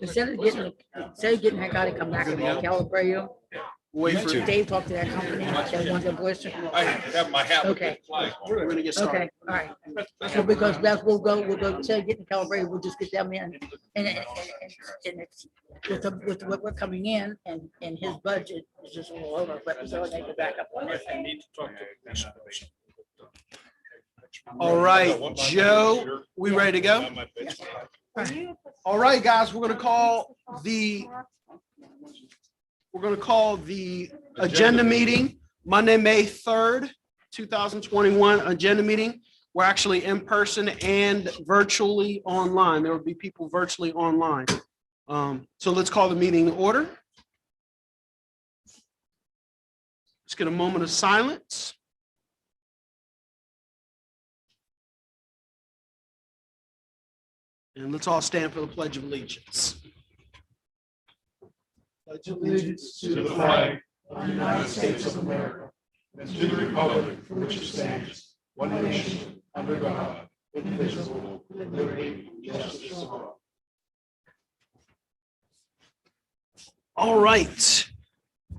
Instead of getting that guy to come back and recalibrate you, Wait for Dave talked to that company that wants a blister. I have my hat with Okay. the flag. We're gonna get started. Okay, all right. So because Beth, we'll go, instead of getting calibrated, we'll just get them in. And it's, with what we're coming in and his budget is just a little over, but so they can back up on this. I need to talk to the police. All right, Joe, we ready to go? All right, guys, we're gonna call the agenda meeting Monday, May 3rd, 2021 agenda meeting. We're actually in person and virtually online. There will be people virtually online. So let's call the meeting to order. Let's get a moment of silence. And let's all stand for the Pledge of Allegiance. Pledge allegiance to the flag of the United States of America and to the republic for which it stands, one nation, under God, indivisible, with liberty and justice for all. All right.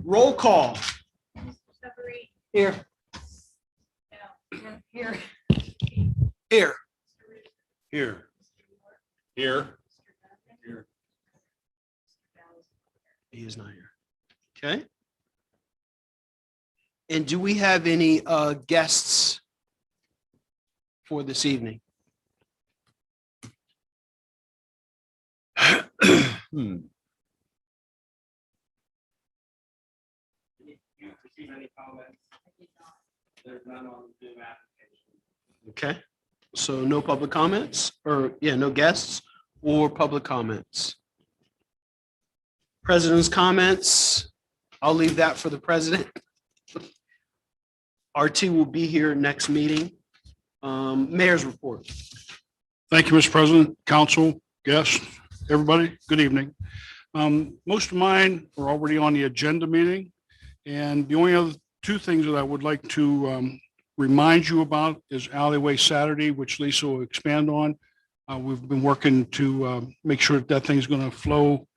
Roll call. Here. Here. Here. Here. Here. He is not here. Okay. And do we have any guests for this evening? Okay, so no public comments no guests or public comments. President's comments, I'll leave that for the president. RT will be here next meeting. Mayor's report. Thank you, Mr. President, council, guests, everybody. Good evening. Most of mine are already on the agenda meeting. And the only other two things that I would like to remind you about is Alleyway Saturday, which Lisa will expand on. We've been working to make sure that thing's going to flow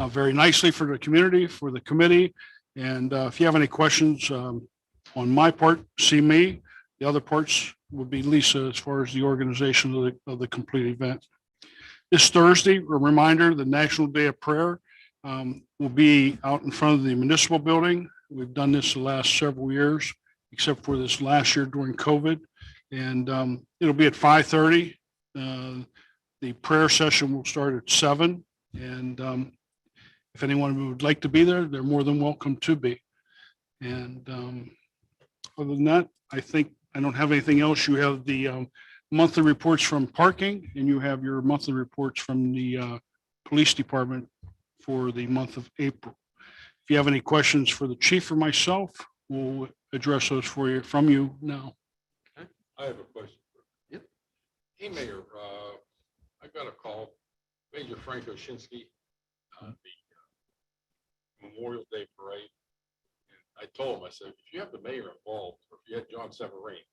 very nicely for the community, for the committee. And if you have any questions on my part, see me. The other parts would be Lisa as far as the organization of the complete event. This Thursday, a reminder, the National Day of Prayer will be out in front of the municipal building. We've done this the last several years, except for this last year during COVID. And it'll be at 5:30. The prayer session will start at 7. And if anyone would like to be there, they're more than welcome to be. And other than that, I think I don't have anything else. You have the monthly reports from parking, and you have your monthly reports from the police department for the month of April. If you have any questions for the chief or myself, we'll address those for you from you now. I have a question. Yep. Hey, Mayor, I got a call, Major Frank Oshinsky, the Memorial Day Parade. And I told him, I said, if you have the mayor involved, or if you had John Severine,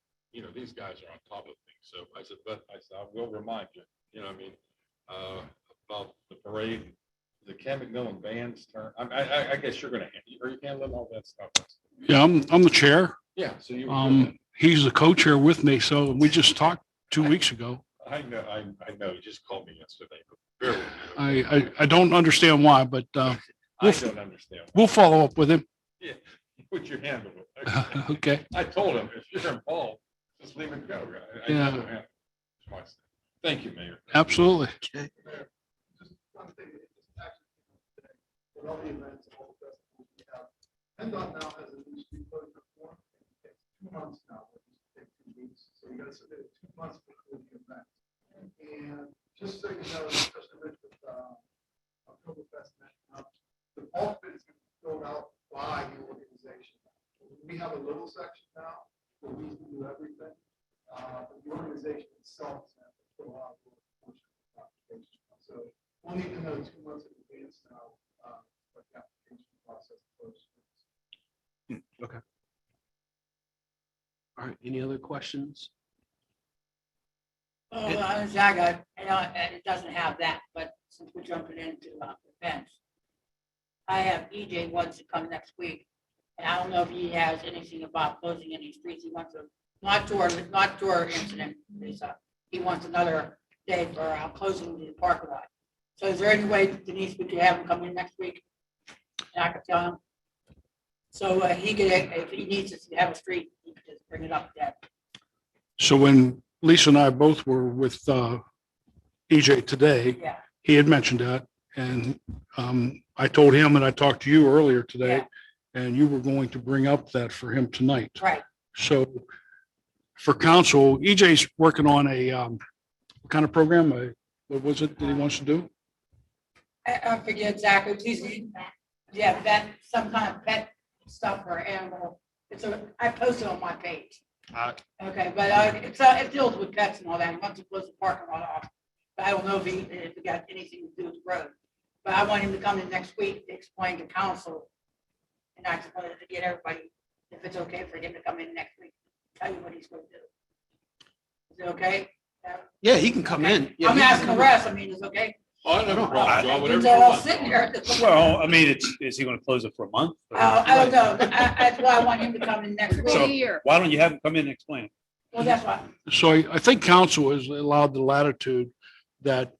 these guys are on top of things. So I said, I will remind you, I mean, about the parade, the Ken McMillan band's turn. I guess you're going to, are you handling all that stuff? Yeah, I'm the chair. Yeah. So you. He's the co-chair with me. So we just talked 2 weeks ago. I know. He just called me yesterday. But I don't understand why, but I don't understand. We'll follow up with him. Yeah, put your hand on it. Okay. I told him if you're involved, just leave it go. Yeah. Thank you, Mayor. Absolutely. Okay. All the events, all the festivals we have. PennDOT now has a new street closure form. It takes 2 months now. It used to take 2 weeks. So you got to submit it 2 months before the event. And just so you know, especially with Oktoberfest next month, the bulk of it is going to be filled out by the organization. We have a little section now where we can do everything. But the organization itself is going to fill out a little portion of the application. So we'll need to know 2 months in advance now. What the application process goes. Okay. All right. Any other questions? Oh, Zaga, it doesn't have that, but since we're jumping into events. I have EJ wants to come next week, and I don't know if he has anything about closing any streets. He wants to, not to our incident, Lisa. He wants another day for closing the parking lot. So is there any way, Denise, we could have him come in next week? And I could tell him. So he could, if he needs to have a street, he could just bring it up then. So when Lisa and I both were with EJ today, Yeah, he had mentioned that. And I told him, and I talked to you earlier today, Yeah. and you were going to bring up that for him tonight. right. So for council, EJ's working on a what kind of program? What was it that he wants to do? I forget exactly. Yeah, that, some kind of pet stuff or animal. I posted on my page. Okay, but it deals with pets and all that. He wants to close the parking lot off. But I don't know if it got anything to do with the road. But I want him to come in next week to explain to council. And I just wanted to get everybody, if it's okay for him to come in next week, tell you what he's going to do. Is it okay? Yeah, he can come in. Yeah, I'm he can asking the come rest. I mean, it's okay. Oh, I don't have a problem, John, whatever They're you all want. sitting there. Well, I mean, is he gonna close it for a month? I don't know. That's why I want him to come in next So- week. Why don't you have him come in and explain it? Well, that's why. So I think council has allowed the latitude that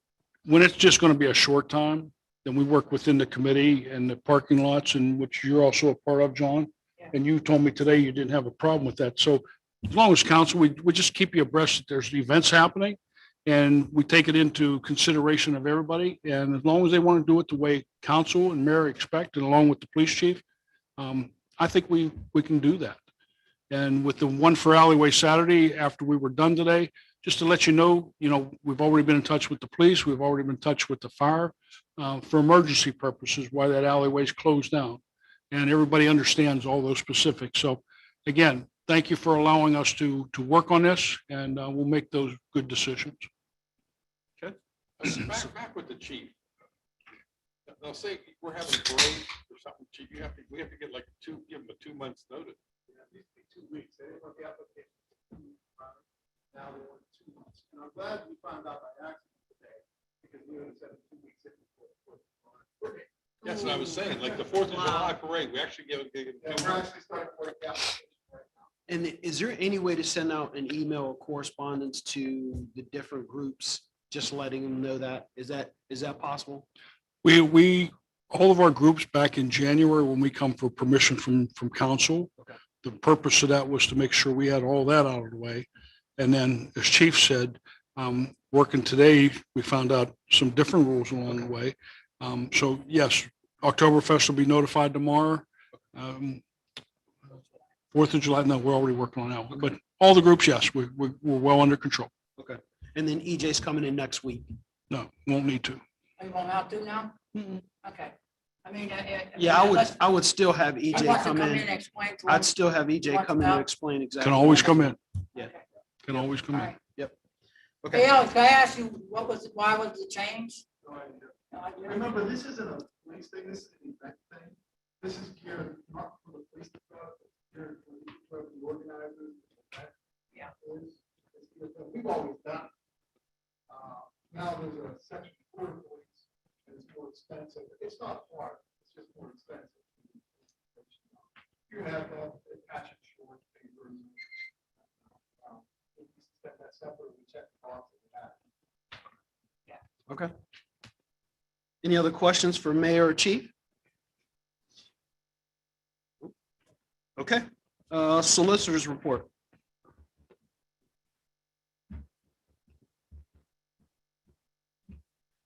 when it's just going to be a short time, then we work within the committee and the parking lots, and which you're also a part of, John. Yeah. And you told me today you didn't have a problem with that. So as long as council, we just keep you abreast that there's events happening, and we take it into consideration of everybody. And as long as they want to do it the way council and mayor expect, and along with the police chief, I think we can do that. And with the one for alleyway Saturday, after we were done today, just to let you know, we've already been in touch with the police. We've already been in touch with the fire for emergency purposes, why that alleyway is closed down. And everybody understands all those specifics. So again, thank you for allowing us to work on this, and we'll make those good decisions. Back with the chief. They'll say we're having a parade or something, chief, we have to get give them a 2 months notice. Yeah, it used to be 2 weeks. They didn't want the application. Now they want 2 months. And I'm glad we found out by accident today, because we would have said 2 weeks. That's what I was saying, like the 4th of July parade, we actually give Yeah, it. we're actually starting to work the application right now. And is there any way to send out an email or correspondence to the different groups, just letting them know that? Is that possible? We all of our groups back in January, when we come for permission from council, Okay. the purpose of that was to make sure we had all that out of the way. And then, as Chief said, working today, we found out some different rules along the way. So yes, Oktoberfest will be notified tomorrow. 4th of July, no, we're already working on that one. But all the groups, yes, we're well under control. Okay. And then EJ's coming in next week. No, won't need to. Are you going out to now? Okay. I mean. Yeah, I would still have EJ come and in. explain to him. I'd still have EJ come in and explain exactly. Can always come in. Yeah. Okay. Can always come All in. right. Okay. Hey, Alex, can I ask you, why was the change? No idea. No idea. Remember, this isn't a police thing, this is an event thing. This is geared not for the police department, it's geared for the organizers. Yeah. We've always done. Now there's a section for the police, and it's more expensive. It's not hard, it's just more expensive. You have patch and short papers. That separate, we check the box that we have. Okay. Any other questions for Mayor or Chief? Okay. Solicitors report.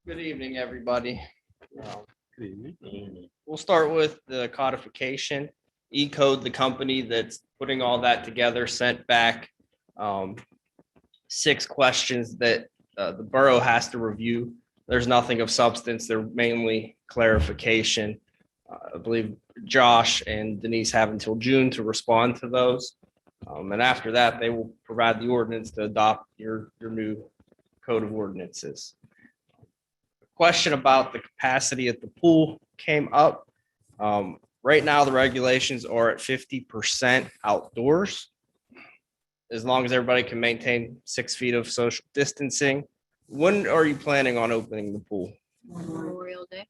Good evening, everybody. We'll start with the codification. E-Code, the company that's putting all that together, sent back 6 questions that the borough has to review. There's nothing of substance. They're mainly clarification. I believe Josh and Denise have until June to respond to those. And after that, they will provide the ordinance to adopt your new code of ordinances. Question about the capacity at the pool came up. Right now, the regulations are at 50% outdoors. As long as everybody can maintain 6 feet of social distancing. When are you planning on opening the pool? Memorial Day.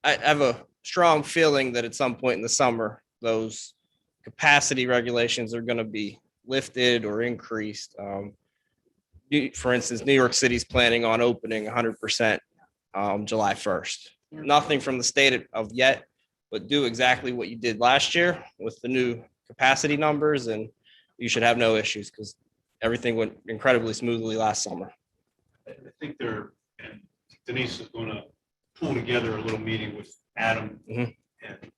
I have a strong feeling that at some point in the summer, those capacity regulations are going to be lifted or increased. For instance, New York City's planning on opening 100% July 1st. Yeah. Nothing from the state of yet, but do exactly what you did last year with the new capacity numbers, and you should have no issues because everything went incredibly smoothly last summer. I think and Denise is going to pull together a little meeting with Adam. Mhm. And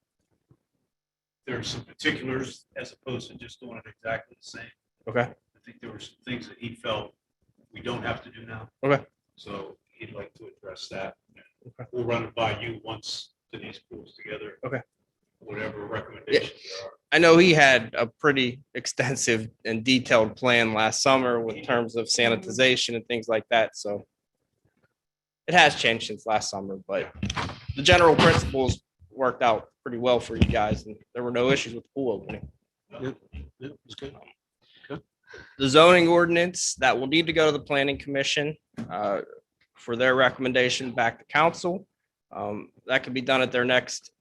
there's some particulars as opposed to just doing it exactly the same. Okay. I think there were some things that he felt we don't have to do now. Okay. So he'd like to address that. Okay. We'll run it by you once Denise pulls together. Okay. Whatever recommendations there are. I know he had a pretty extensive and detailed plan last summer with terms of sanitization and things like that. So it has changed since last summer, but the general principles worked out pretty well for you guys, and there were no issues with the pool opening. Yep, it's good. The zoning ordinance that will need to go to the planning commission for their recommendation back to council. That can be done at their next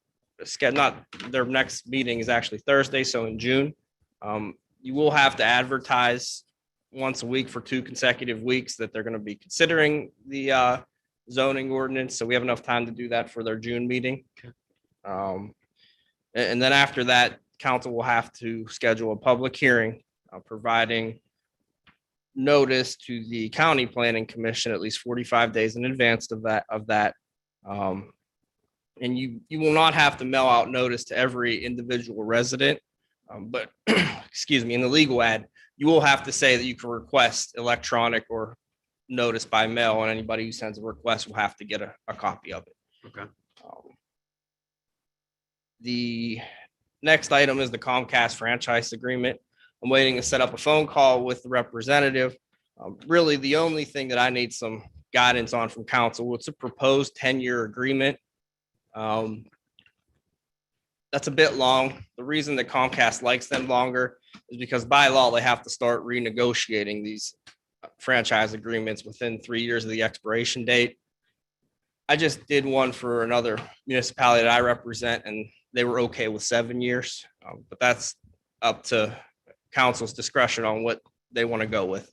not their next meeting is actually Thursday, so in June. You will have to advertise once a week for 2 consecutive weeks that they're going to be considering the zoning ordinance. So we have enough time to do that for their June meeting. And then after that, council will have to schedule a public hearing, providing notice to the county planning commission at least 45 days in advance of that. And you will not have to mail out notice to every individual resident. But excuse me, in the legal ad, you will have to say that you can request electronic or notice by mail, and anybody who sends a request will have to get a copy of it. Okay. The next item is the Comcast franchise agreement. I'm waiting to set up a phone call with the representative. Really, the only thing that I need some guidance on from council, it's a proposed 10-year agreement. That's a bit long. The reason that Comcast likes them longer is because by law, they have to start renegotiating these franchise agreements within 3 years of the expiration date. I just did one for another municipality that I represent, and they were okay with 7 years. But that's up to council's discretion on what they want to go with.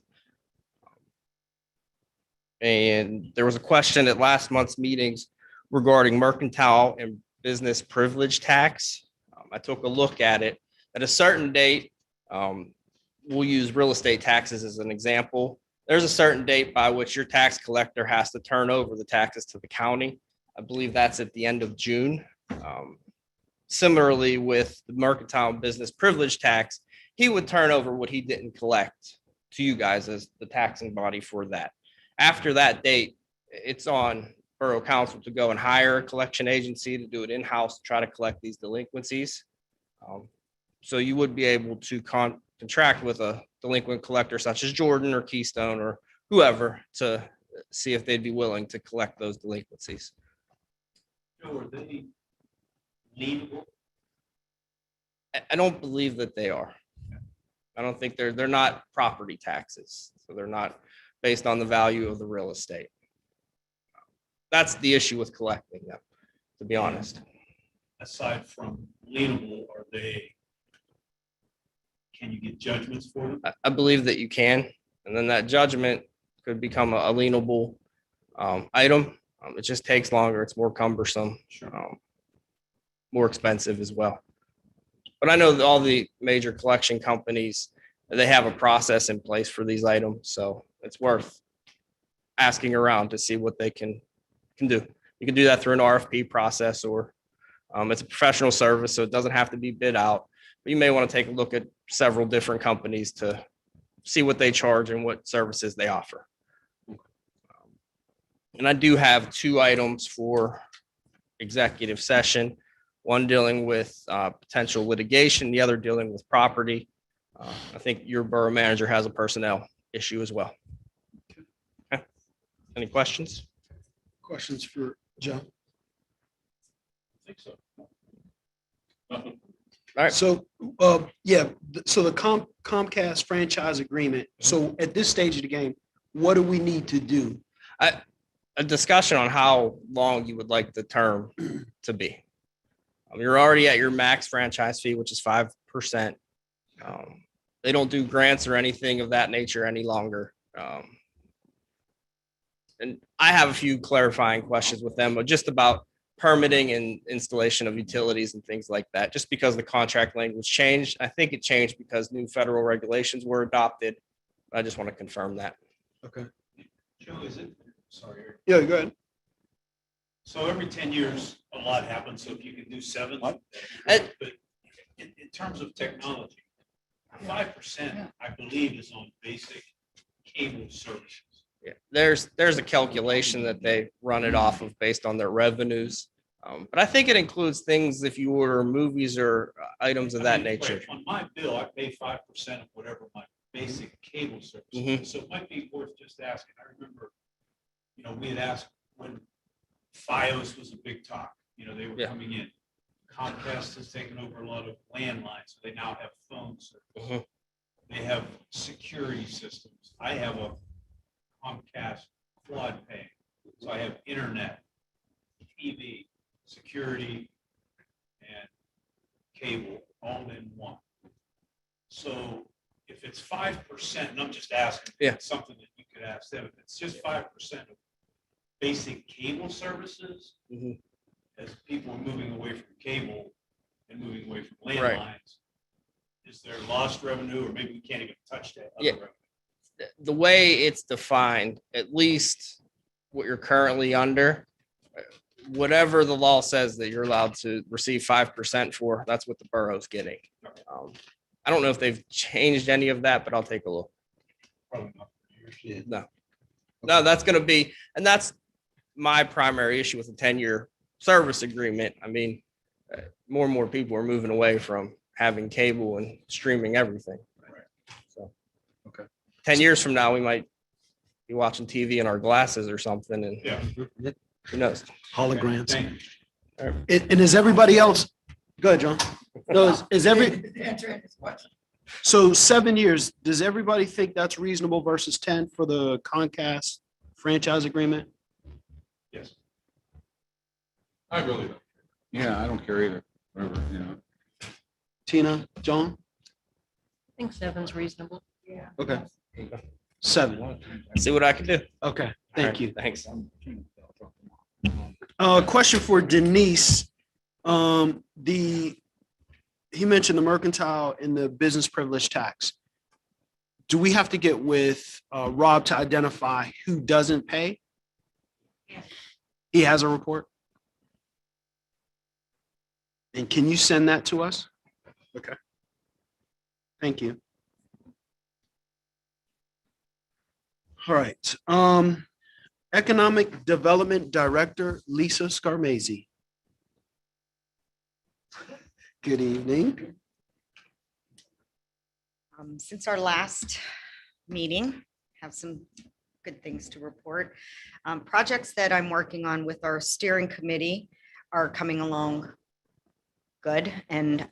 And there was a question at last month's meetings regarding mercantile and business privilege tax. I took a look at it. At a certain date, we'll use real estate taxes as an example. There's a certain date by which your tax collector has to turn over the taxes to the county. I believe that's at the end of June. Similarly, with the mercantile and business privilege tax, he would turn over what he didn't collect to you guys as the taxing body for that. After that date, it's on Borough Council to go and hire a collection agency to do it in-house, to try to collect these delinquencies. So you would be able to contract with a delinquent collector such as Jordan or Keystone or whoever to see if they'd be willing to collect those delinquencies. Are they lienable? I don't believe that they are. I don't think they're not property taxes. So they're not based on the value of the real estate. That's the issue with collecting them, to be honest. Aside from lienable, can you get judgments for them? I believe that you can, and then that judgment could become a lienable item. It just takes longer. It's more cumbersome, more expensive as well. But I know that all the major collection companies, they have a process in place for these items. So it's worth asking around to see what they can do. You can do that through an RFP process, or it's a professional service, so it doesn't have to be bid out. But you may want to take a look at several different companies to see what they charge and what services they offer. And I do have 2 items for executive session, one dealing with potential litigation, the other dealing with property. I think your borough manager has a personnel issue as well. Okay. Any questions? Questions for Joe? I think so. All right. So, so the Comcast franchise agreement. So at this stage of the game, what do we need to do? a discussion on how long you would like the term to be. You're already at your max franchise fee, which is 5%. They don't do grants or anything of that nature any longer. And I have a few clarifying questions with them, but just about permitting and installation of utilities and things like that, just because the contract language changed. I think it changed because new federal regulations were adopted. I just want to confirm that. Okay. Joe, is it? Sorry. Yeah, go ahead. So every 10 years, a lot happens. So if you can do 7. What? But in terms of technology, 5%, I believe, is on basic cable services. Yeah, there's a calculation that they run it off of based on their revenues. But I think it includes things if you order movies or items of that nature. On my bill, I pay 5% of whatever my basic cable service Mhm. is. So it might be worth just asking. I remember, we had asked when FiOS was a big talk, they were Yeah. coming in. Comcast has taken over a lot of landlines, so they now have phone service. Mhm. They have security systems. I have a Comcast quad pay, so I have internet, TV, security, and cable all in one. So if it's 5%, and I'm just asking, Yeah. it's something that you could ask them, if it's just 5% of basic cable services, Mhm. as people are moving away from cable and moving away from Right. landlines, is there lost revenue, or maybe we can't even touch that? other Yeah. revenue? The way it's defined, at least what you're currently under, whatever the law says that you're allowed to receive 5% for, that's what the borough's getting. I don't know if they've changed any of that, but I'll take a look. Probably not. No, that's gonna be, and that's my primary issue with the 10-year service agreement. I mean, more and more people are moving away from having cable and streaming everything. So, Okay. 10 years from now, we might be watching TV in our glasses or something, and Yeah. who knows? Holograms. Thank you. And is everybody else, go ahead, John. No, is Answering this question. so 7 years, does everybody think that's reasonable versus 10 for the Comcast franchise agreement? Yes. I really don't. Yeah, I don't care either. Whatever, Tina, John? I think 7's reasonable. Okay. 7. See what I can do. Okay, All thank right, you. Thanks. Question for Denise. He mentioned the mercantile and the business privilege tax. Do we have to get with Rob to identify who doesn't pay? He has a report? And can you send that to us? Okay. Thank you. All right. Economic Development Director, Lisa Scarmazzi. Good evening. Since our last meeting, have some good things to report. Projects that I'm working on with our steering committee are coming along good and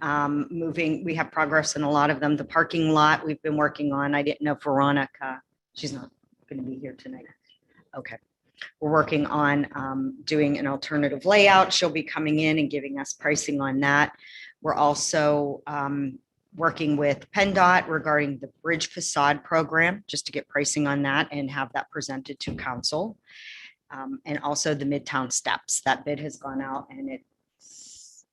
moving. We have progress in a lot of them. The parking lot we've been working on. I didn't know Veronica, she's not going to be here tonight. Okay. We're working on doing an alternative layout. She'll be coming in and giving us pricing on that. We're also working with PennDOT regarding the bridge facade program, just to get pricing on that and have that presented to council. And also the Midtown steps. That bid has gone out and it's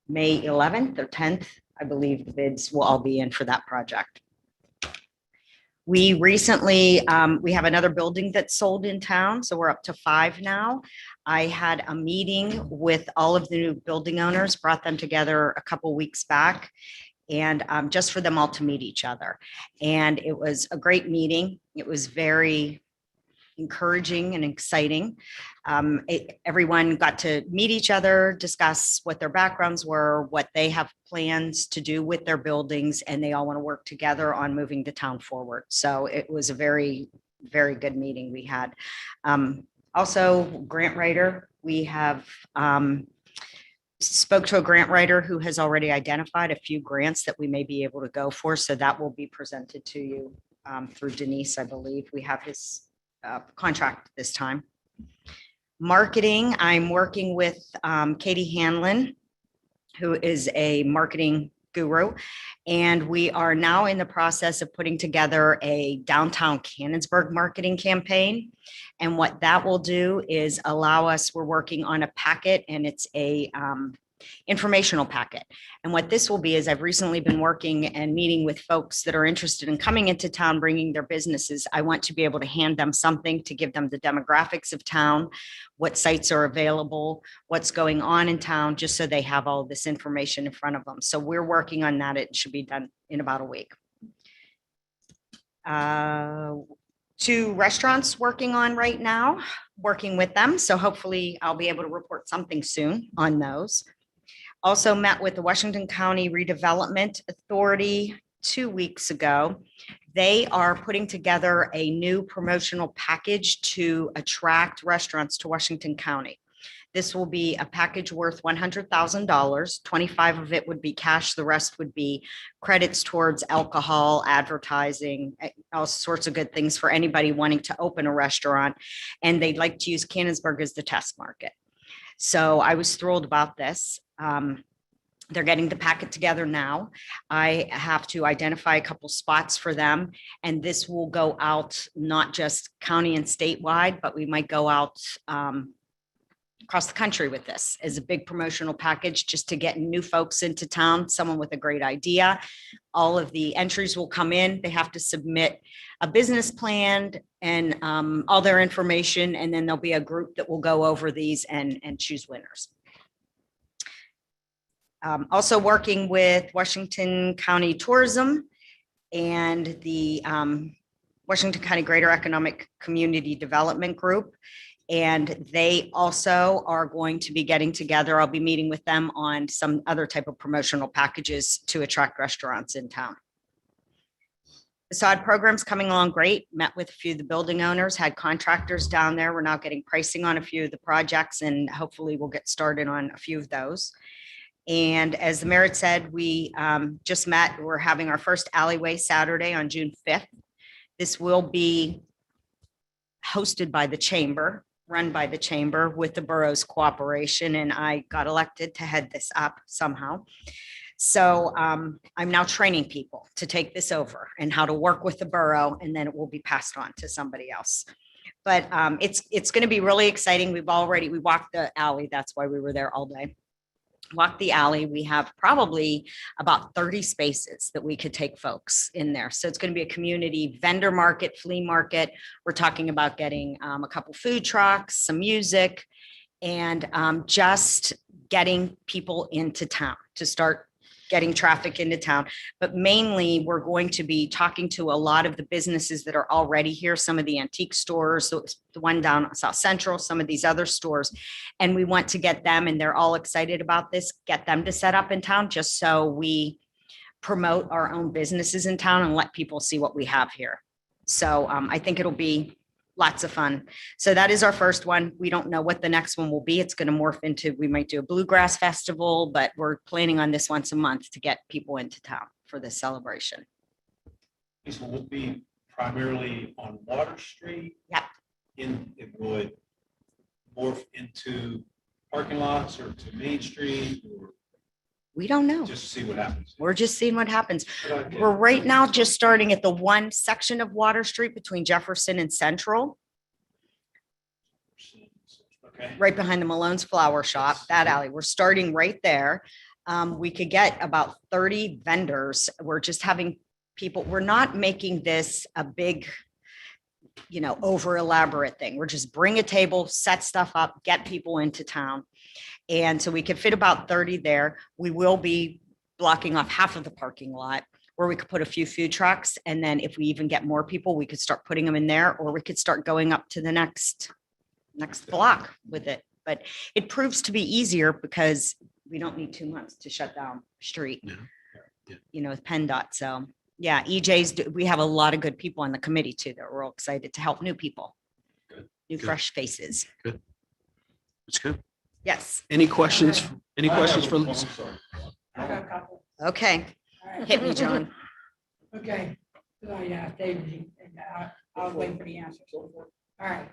May 11th or 10th. I believe the bids will all be in for that project. We recently, we have another building that's sold in town, so we're up to 5 now. I had a meeting with all of the new building owners, brought them together a couple weeks back, and just for them all to meet each other. And it was a great meeting. It was very encouraging and exciting. Everyone got to meet each other, discuss what their backgrounds were, what they have plans to do with their buildings, and they all want to work together on moving the town forward. So it was a very, very good meeting we had. Also, grant writer, we have spoke to a grant writer who has already identified a few grants that we may be able to go for. So that will be presented to you through Denise, I believe. We have his contract this time. Marketing, I'm working with Katie Hanlon, who is a marketing guru. And we are now in the process of putting together a downtown Canonsburg marketing campaign. And what that will do is allow us, we're working on a packet, and it's a informational packet. And what this will be is I've recently been working and meeting with folks that are interested in coming into town, bringing their businesses. I want to be able to hand them something to give them the demographics of town, what sites are available, what's going on in town, just so they have all this information in front of them. So we're working on that. It should be done in about a week. 2 restaurants working on right now, working with them. So hopefully I'll be able to report something soon on those. Also met with the Washington County Redevelopment Authority 2 weeks ago. They are putting together a new promotional package to attract restaurants to Washington County. This will be a package worth $100,000. 25 of it would be cash. The rest would be credits towards alcohol, advertising, all sorts of good things for anybody wanting to open a restaurant. And they'd like to use Canonsburg as the test market. So I was thrilled about this. They're getting the packet together now. I have to identify a couple spots for them, and this will go out not just county and statewide, but we might go out across the country with this as a big promotional package just to get new folks into town, someone with a great idea. All of the entries will come in. They have to submit a business plan and all their information, and then there'll be a group that will go over these and choose winners. Also working with Washington County Tourism and the Washington County Greater Economic Community Development Group. And they also are going to be getting together. I'll be meeting with them on some other type of promotional packages to attract restaurants in town. The SOD program's coming along great. Met with a few of the building owners, had contractors down there. We're now getting pricing on a few of the projects, and hopefully we'll get started on a few of those. And as the mayor said, we just met. We're having our first alleyway Saturday on June 5th. This will be hosted by the chamber, run by the chamber with the borough's cooperation, and I got elected to head this up somehow. So I'm now training people to take this over and how to work with the borough, and then it will be passed on to somebody else. But it's going to be really exciting. We walked the alley. That's why we were there all day. Walk the alley. We have probably about 30 spaces that we could take folks in there. So it's going to be a community vendor market, flea market. We're talking about getting a couple food trucks, some music, and just getting people into town to start getting traffic into town. But mainly we're going to be talking to a lot of the businesses that are already here, some of the antique stores, the one down South Central, some of these other stores. And we want to get them, and they're all excited about this, get them to set up in town just so we promote our own businesses in town and let people see what we have here. So I think it'll be lots of fun. So that is our first one. We don't know what the next one will be. It's going to morph into, we might do a bluegrass festival, but we're planning on this once a month to get people into town for this celebration. This will be primarily on Water Street. Yep. It would morph into parking lots or to Main Street, or We don't know. just see what happens. We're just seeing what happens. Good idea. We're right now just starting at the one section of Water Street between Jefferson and Central, Okay. right behind the Malone's Flower Shop, that alley. We're starting right there. We could get about 30 vendors. We're just having people, we're not making this a big, over elaborate thing. We're just bring a table, set stuff up, get people into town. And so we could fit about 30 there. We will be blocking off half of the parking lot where we could put a few food trucks. And then if we even get more people, we could start putting them in there, or we could start going up to the next block with it. But it proves to be easier because we don't need 2 months to shut down the street, with PennDOT. So yeah, we have a lot of good people on the committee too. That we're all excited to help new people, new fresh faces. Good. That's good. Yes. Any questions? Any questions for? I got a couple. Okay. All right. Hit me, John. Okay. So, yeah, David, and I'll wait for the answers. All right.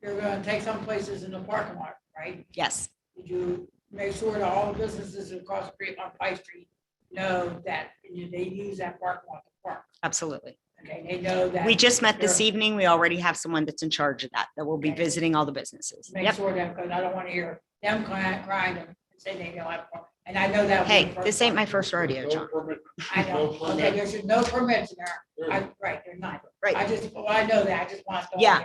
you're gonna take some places in the parking lot, right? Yes, Did you make sure that all the businesses across the street on Pike Street know that they use that parking lot to park? absolutely. Okay, they know that. We just met this they're- evening. We already have someone that's in charge of that will be Okay. visiting all the businesses. Make Yep. sure that, because I don't want to hear them crying and say they don't have, park. And I know that. was Hey, the first this ain't one. my first rodeo, John. I know, No okay, permit. there's no permits in there. Right, there's not. I Right. just, well, I know that, I just want to. Yeah.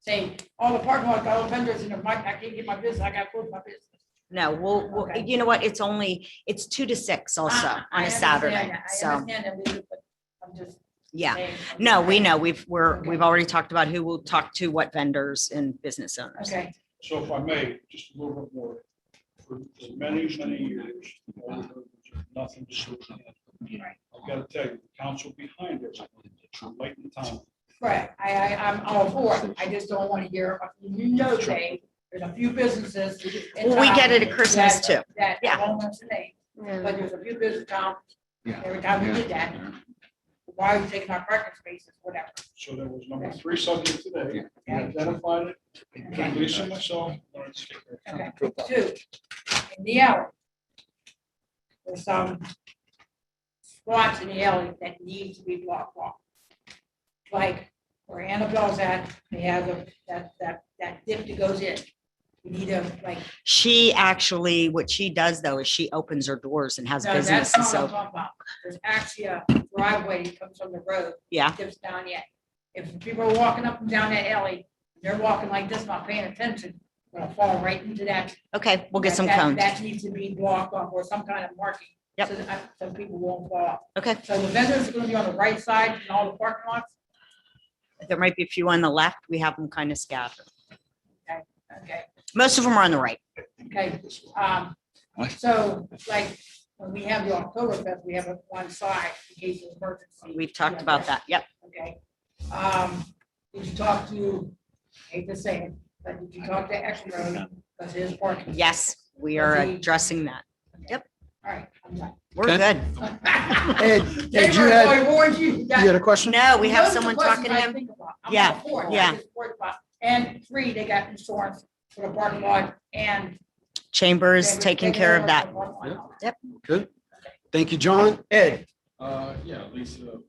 Say, all the parking lot, got all vendors in there, Mike, I can't get my business, I got to close my business. No, we'll, Okay. you know what? It's only, it's 2 to 6 also I on a understand Saturday. that. I So, understand that, Lisa, but I'm just. yeah. saying, No, we okay. know. We've Okay. already talked about who will talk to what vendors and business owners. Okay, So if I may, just a little bit more. For many, many years, all of those are nothing to do with it. I've got to tell you, the council behind us, late in time. right, I'm all for it, I just don't want to hear, you know, Dave, there's a few businesses. in Well, we get it town at Christmas that- too. That, Yeah. I won't mention names, but there's a few business towns, Yeah. every time we Yeah. did that, why are you taking our parking spaces, whatever. So there was number 3 subject today. We identified it. Lisa and myself. Okay, 2, in the alley. There's some spots in the alley that need to be blocked off. Like where Annabelle's at, they have that dip that goes in. You need to like. She actually, what she does though, is she opens her doors and has No, that's not businesses. what I'm So, talking about. There's actually a driveway that comes from the road. yeah. Dips down yet. If people are walking up and down that alley, they're walking like this, not paying attention, gonna fall right into that. Okay, we'll get some that- cones. That needs to be blocked off or some kind of marking. Yep. So that some people won't fall off. Okay, So the vendors are gonna be on the right side in all the parking lots? there might be a few on the left. We have them kind of scattered. Okay, Most of them are on the right. okay. So like, when we have the Oktoberfest, we have it one side in case of emergency. We've talked about that. Yep. Okay. Did you talk to, I hate to say it, but did you talk to Extra? Because his parking. Yes, we are addressing that. All right, I'm done. We're Okay. good. Ed, Dave, you had, I warned you. you had a question? No, we have Those are the someone talking to questions I him. think about. I'm Yeah, all for it. I yeah. just worried about- And 3, they got insurance for the parking lot and. Chamber is taking care of that. Good. Thank you, John. Ed, Yeah, Lisa,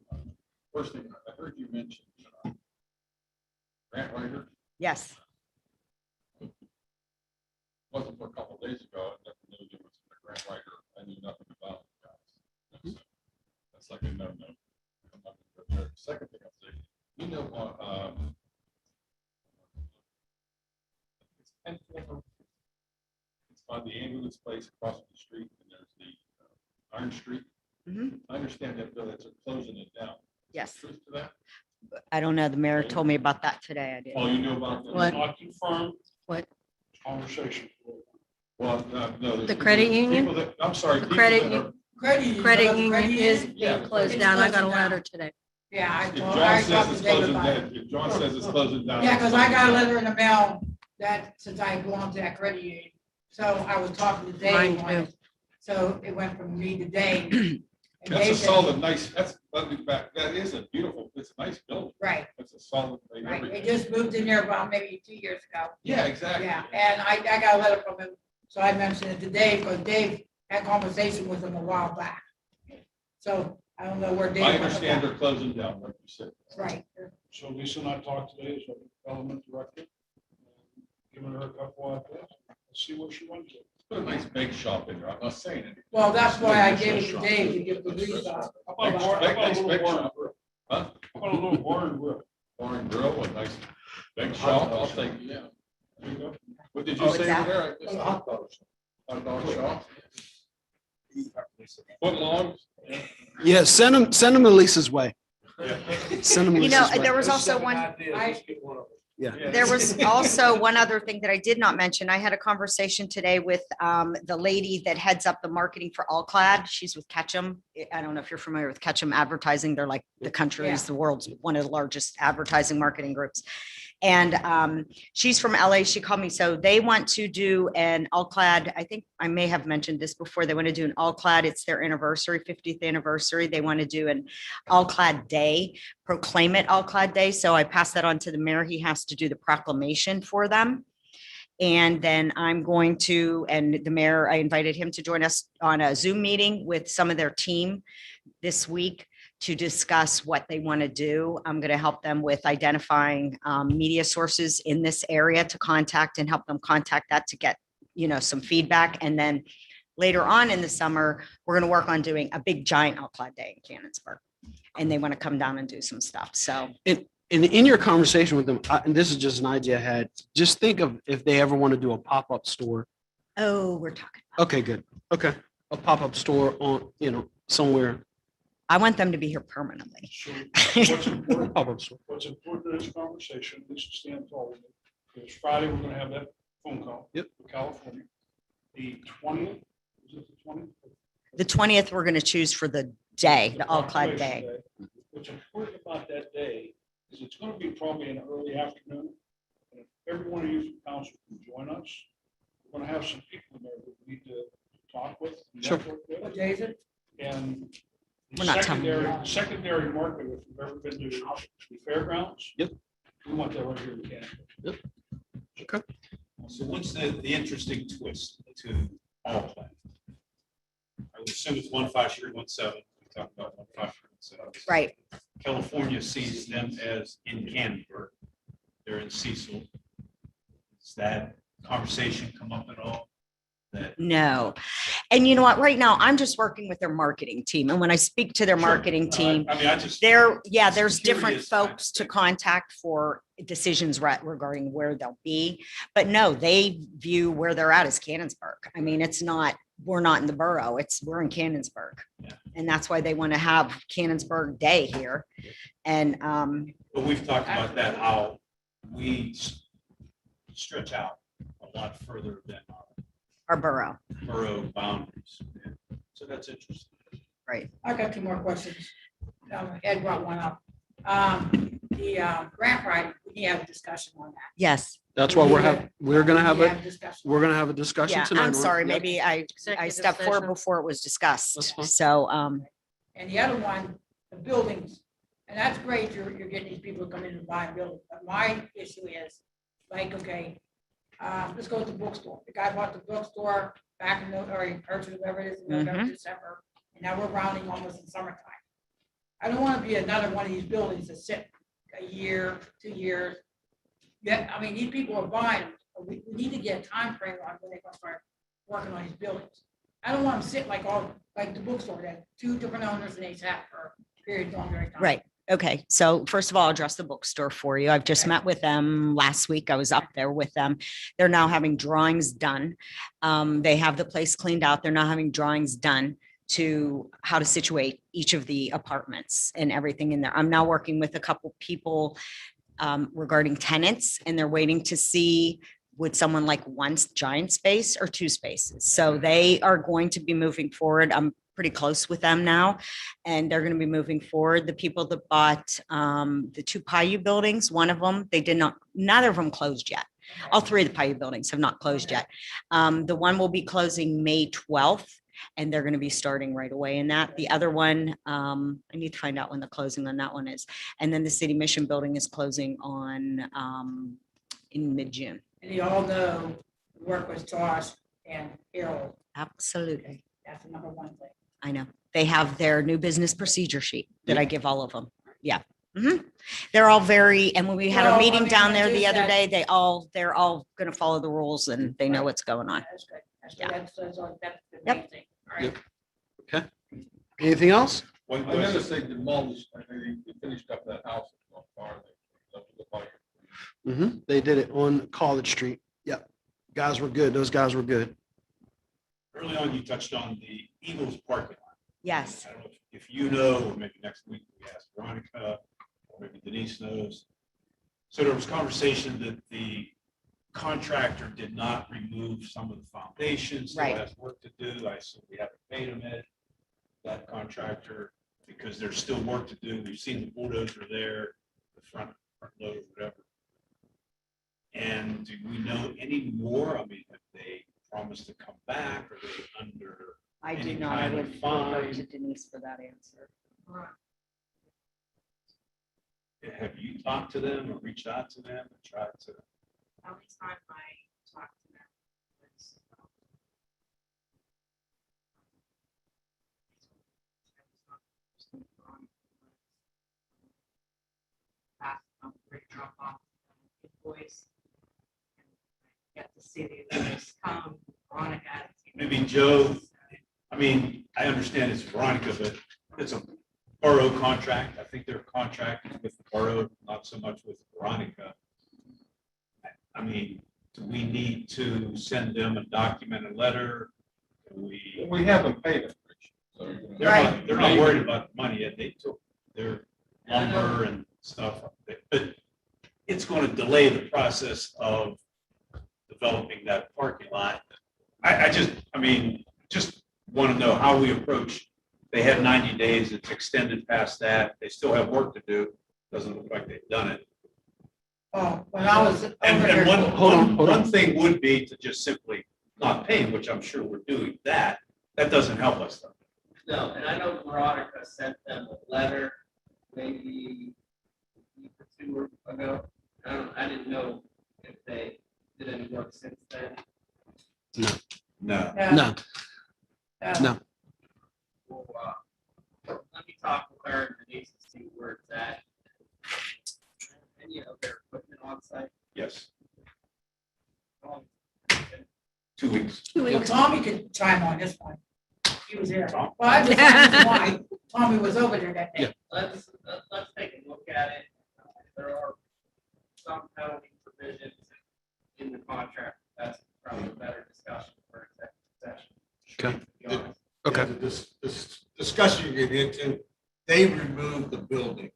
first thing, I heard you mention grant writer, Yes. wasn't for a couple of days ago, I never knew there was a grant writer, I knew nothing about it, guys. That's like a no-no. I'm not gonna go there. Second thing I'll say, you know, it's 10th floor. It's by the ambulance place across the street, and there's the Iron Street. Mhm. I understand that they're closing it down. Yes. Truth to that? I don't know. The mayor told me about that today. I Oh, did. you knew about that? What? Not confirmed. What? Conversation. Well, no. there's The people credit that- union? people that- I'm sorry. The people credit that are- Credit union is Yeah, being closed it's down. I got a closing down. letter today. Yeah, If I John talked says to it's Dave closing about it. down, if John says it's closing down. Yeah, because I got a letter in the mail that since I belong to that credit union. So I was talking to Dave Mine on it. So it went from me to Dave. And That's a Dave said- solid, nice, let me back, that is a beautiful, it's a nice building. Right, It's a solid. right. They everything. just moved in there about maybe 2 years ago. Yeah, exactly. Yeah, and I got a letter from him, so I mentioned it to Dave, because Dave had conversation with him a while back. So I don't know where Dave. I went with understand that. they're closing down, like you said. Right, So Lisa and I talked today as a development director. Giving her a couple of ideas. Let's see what she wants to. Put a nice bake shop in there, I'm not saying it. well, that's why I gave it to Dave to give the reason. How about a bar- how about a little Bake bar shop. and grill? Huh? How about a little bar and grill? Bar and grill, a nice bake shop, I'll take, yeah. There you go. What did you What's say that? over there? Hot dog shop. Foot long. yeah, send them to Lisa's way. Send them You know, Lisa's way. there was also one. There was also one other thing that I did not mention. I had a conversation today with the lady that heads up the marketing for All Clad. She's with Ketchum. I don't know if you're familiar with Ketchum Advertising. They're like the country's, the world's one of the largest advertising marketing groups. And she's from LA. She called me. So they want to do an all clad. I think I may have mentioned this before. They want to do an all clad. It's their anniversary, 50th anniversary. They want to do an all clad day, proclaim it all clad day. So I passed that on to the mayor. He has to do the proclamation for them. And then I'm going to, and the mayor, I invited him to join us on a Zoom meeting with some of their team this week to discuss what they want to do. I'm going to help them with identifying media sources in this area to contact and help them contact that to get, some feedback. And then later on in the summer, we're going to work on doing a big giant outclad day in Canonsburg. And they want to come down and do some stuff. So. And in your conversation with them, and this is just an idea I had, just think of if they ever want to do a pop-up store. Oh, we're talking. About Okay, good. Okay. A pop-up store on, somewhere. I want them to be here permanently. So what's important, Pop-up store. what's important in this conversation, this is Stan told me, is Friday, we're gonna have that phone call. Yep. With California. The 20th, is it the 20th? The 20th, we're going to choose for the day, the all clad day. What's important about that day is it's going to be probably in the early afternoon. And if every one of you from council can join us, we're going to have some people in there that we need to talk with. Sure. network with. What day is it? And the We're not telling secondary market, if you've ever been to the fairgrounds. Yep. We want that right here in Canada. So what's the interesting twist to all plan? I would assume it's 15317. We talked about 15317. Right. California sees them as in Canonsburg. They're in Cecil. Does that conversation come up at all? That No. And you know what? Right now, I'm just working with their marketing team. And when I speak to their Sure. marketing team, I mean, I just. there's different curious. folks to contact for decisions regarding where they'll be. But no, they view where they're at as Canonsburg. I mean, we're not in the borough. We're in Canonsburg. Yeah. And that's why they want to have Canonsburg Day here. And But we've talked about that, how we stretch out a lot further than our borough, borough boundaries. So that's interesting. right? I got two more questions. Ed brought one up. The grant writing, we have a discussion on that. Yes. That's why we're gonna have We a discussion. we're gonna have a discussion Yeah, tonight. I'm sorry. Yep. Maybe I Executive stepped forward session. before it was That's discussed. fine. So, And the other one, the buildings, and that's great, you're getting these people to come in and buy a building, but my issue is, like, okay, let's go to the bookstore. The guy bought the bookstore back in, or he purchased whatever it is, in November, December, and now we're rounding almost in summertime. I don't want to be another one of these buildings that sit a year, 2 years. Yeah, I mean, these people are buying, we need to get a time frame on when they're gonna start working on these buildings. I don't want them to sit like the bookstore, that two different owners and they sat for a period of long time. right. Okay. So first of all, I'll address the bookstore for you. I've just met with them last week. I was up there with them. They're now having drawings done. They have the place cleaned out. They're now having drawings done to how to situate each of the apartments and everything in there. I'm now working with a couple people regarding tenants, and they're waiting to see would someone like one giant space or two spaces. So they are going to be moving forward. I'm pretty close with them now, and they're going to be moving forward. The people that bought the two Paiute buildings, one of them, neither of them closed yet. All three of the Paiute buildings have not closed yet. The one will be closing May 12th. And they're going to be starting right away in that. The other one, I need to find out when the closing on that one is. And then the City Mission building is closing on in mid-June. And you all know, work with Josh and Harold, Absolutely. that's the number one thing. I know. They have their new business procedure sheet that I give all of them. Yeah. Mhm. They're all very, and when we had Well, our I meeting mean, down it there the is other that- day, they're all going to follow the rules and they know what's going on. That's good. That's Yeah. good. That's the Yep. main thing. All right. Yep. Anything else? One I noticed question, they demolished, I think they finished up that house on fire. They did it on College Street. Yep. Guys were good. Those guys were good. early on, you touched on the Eagles parking lot. Yes. I don't know if you know, or maybe next week we ask Veronica, or maybe Denise knows. So there was conversation that the contractor did not remove some of the foundations, still Right. has work to do. I assume we haven't paid him yet, that contractor, because there's still work to do. We've seen the bulldozer there, the front load, whatever. And do we know any more? I mean, have they promised to come back? Are they under? I do Any not, I kind of would refer fine? to Denise for that answer. Have you talked to them or reached out to them and tried to? Only time I talk to them was, drop off invoice. Get to see the others come, Veronica. Maybe Joe, I mean, I understand it's Veronica, but it's a borough contract. I think they're contracted with the borough, not so much with Veronica. I mean, do we need to send them a documented letter? Do we? We haven't paid it. Rich. So, They're not worried about the money yet. They took their lumber and stuff. But it's going to delay the process of developing that parking lot. I mean, just want to know how we approach. They have 90 days. It's extended past that. They still have work to do. Doesn't look like they've done it. Oh, when I was over And there, one thing would be to just simply not pay, which I'm sure we're doing that. That doesn't help us though. No, and I know Veronica sent them a letter maybe a week or two ago. I didn't know if they did any work since then. No. No, no. Well, let me talk with her and Denise and see where it's at. And, you know, their equipment on site. Yes. Um, 2 weeks. well, Tommy could chime on this one. He was there. Tom? Well, I just wondered why Tommy was over there that day. Let's take a look at it. There are some penalty provisions in the contract. That's probably a better discussion for executive session. Okay. Okay. This discussion you get into, they removed the building.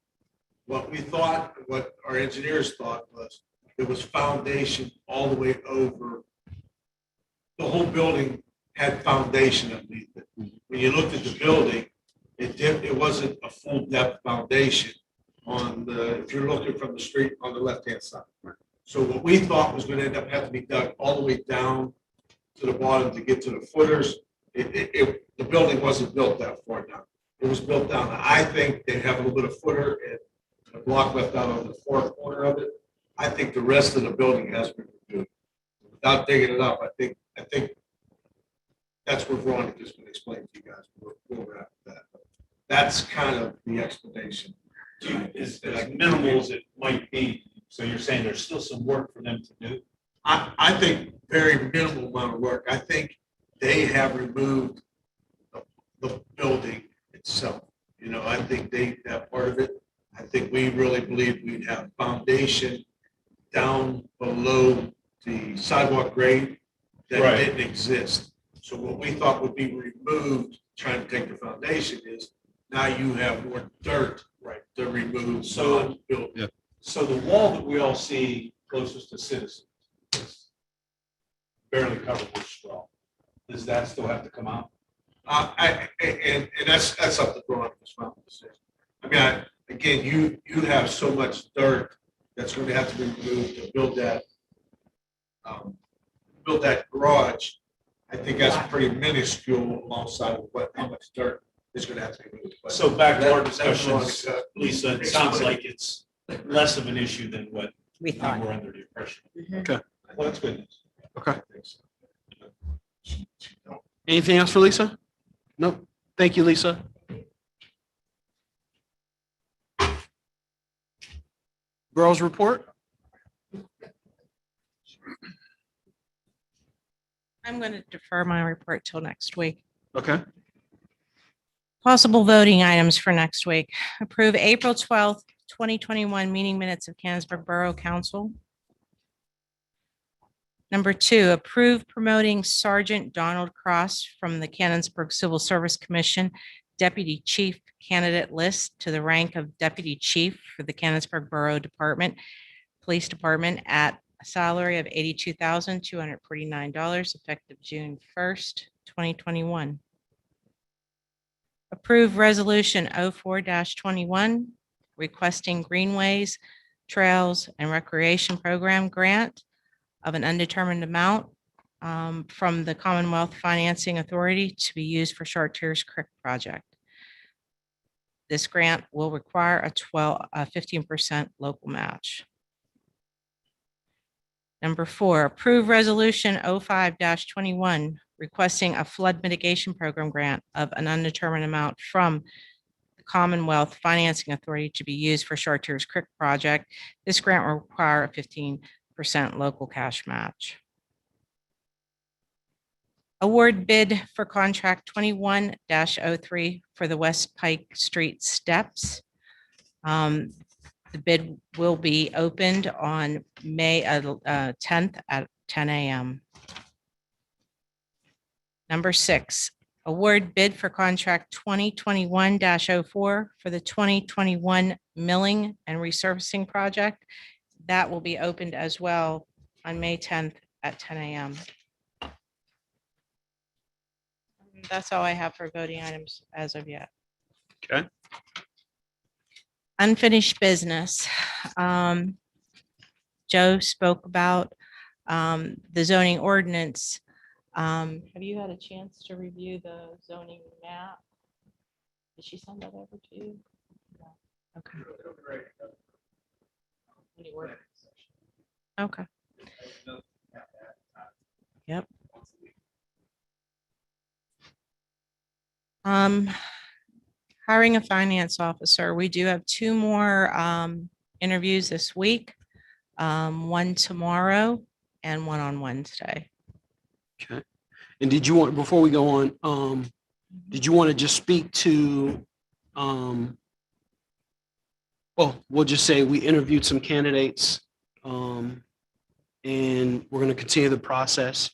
What we thought, what our engineers thought was, there was foundation all the way over. The whole building had foundation underneath it. When you looked at the building, it wasn't a full depth foundation on the, if you're looking from the street on the left-hand side. So what we thought was gonna end up having to be dug all the way down to the bottom to get to the footers. The building wasn't built that far down. It was built down. I think they have a little bit of footer and a block left out on the fourth corner of it. I think the rest of the building has been removed. Without digging it up, I think that's what Veronica's going to explain to you guys. We'll wrap that. That's kind of the explanation. As minimal as it might be. So you're saying there's still some work for them to do? I think very minimal amount of work. I think they have removed the building itself. You know, I think that part of it. I think we really believed we'd have foundation down below the sidewalk grade that Right. didn't exist. So what we thought would be removed, trying to take the foundation, is now you have more dirt to remove. So- building. So the wall that we all see closest to Citizens is barely covered with straw. Does that still have to come out? And that's up to Veronica's final decision. I mean, again, you have so much dirt that's going to have to be removed to build that garage. I think that's pretty minuscule alongside of how much dirt is going to have to be moved. But So back to our that's discussions, Veronica. Lisa, it sounds like it's less of an issue than what We we thought. were under the impression. Okay. Well, that's good news. Okay. Anything else for Lisa? Nope. Thank you, Lisa. Girls report? I'm going to defer my report till next week. Okay. Possible voting items for next week. Approve April 12th, 2021 meeting minutes of Canonsburg Borough Council. Number 2, approve promoting Sergeant Donald Cross from the Canonsburg Civil Service Commission Deputy Chief candidate list to the rank of Deputy Chief for the Canonsburg Borough Department, Police Department at a salary of $82,249 effective June 1st, 2021. Approve Resolution 04-21 requesting Greenways, Trails, and Recreation Program grant of an undetermined amount from the Commonwealth Financing Authority to be used for Chartiers Creek project. This grant will require a 15% local match. Number 4, approve resolution 05-21 requesting a flood mitigation program grant of an undetermined amount from the Commonwealth Financing Authority to be used for Chartiers Creek project. This grant will require a 15% local cash match. Award bid for contract 21-03 for the West Pike Street steps. The bid will be opened on May 10th at 10 a.m. Number 6, award bid for contract 2021-04 for the 2021 milling and resurfacing project. That will be opened as well on May 10th at 10 a.m. That's all I have for voting items as of yet. Okay. Unfinished business. Joe spoke about the zoning ordinance. Have you had a chance to review the zoning map? Did she send that over to you? No. Okay. Any ordinance? Okay. Yep. Hiring a finance officer. We do have 2 more interviews this week. One tomorrow and one on Wednesday. Okay. And did you want, before we go on, did you want to just speak to, well, we'll just say we interviewed some candidates, and we're going to continue the process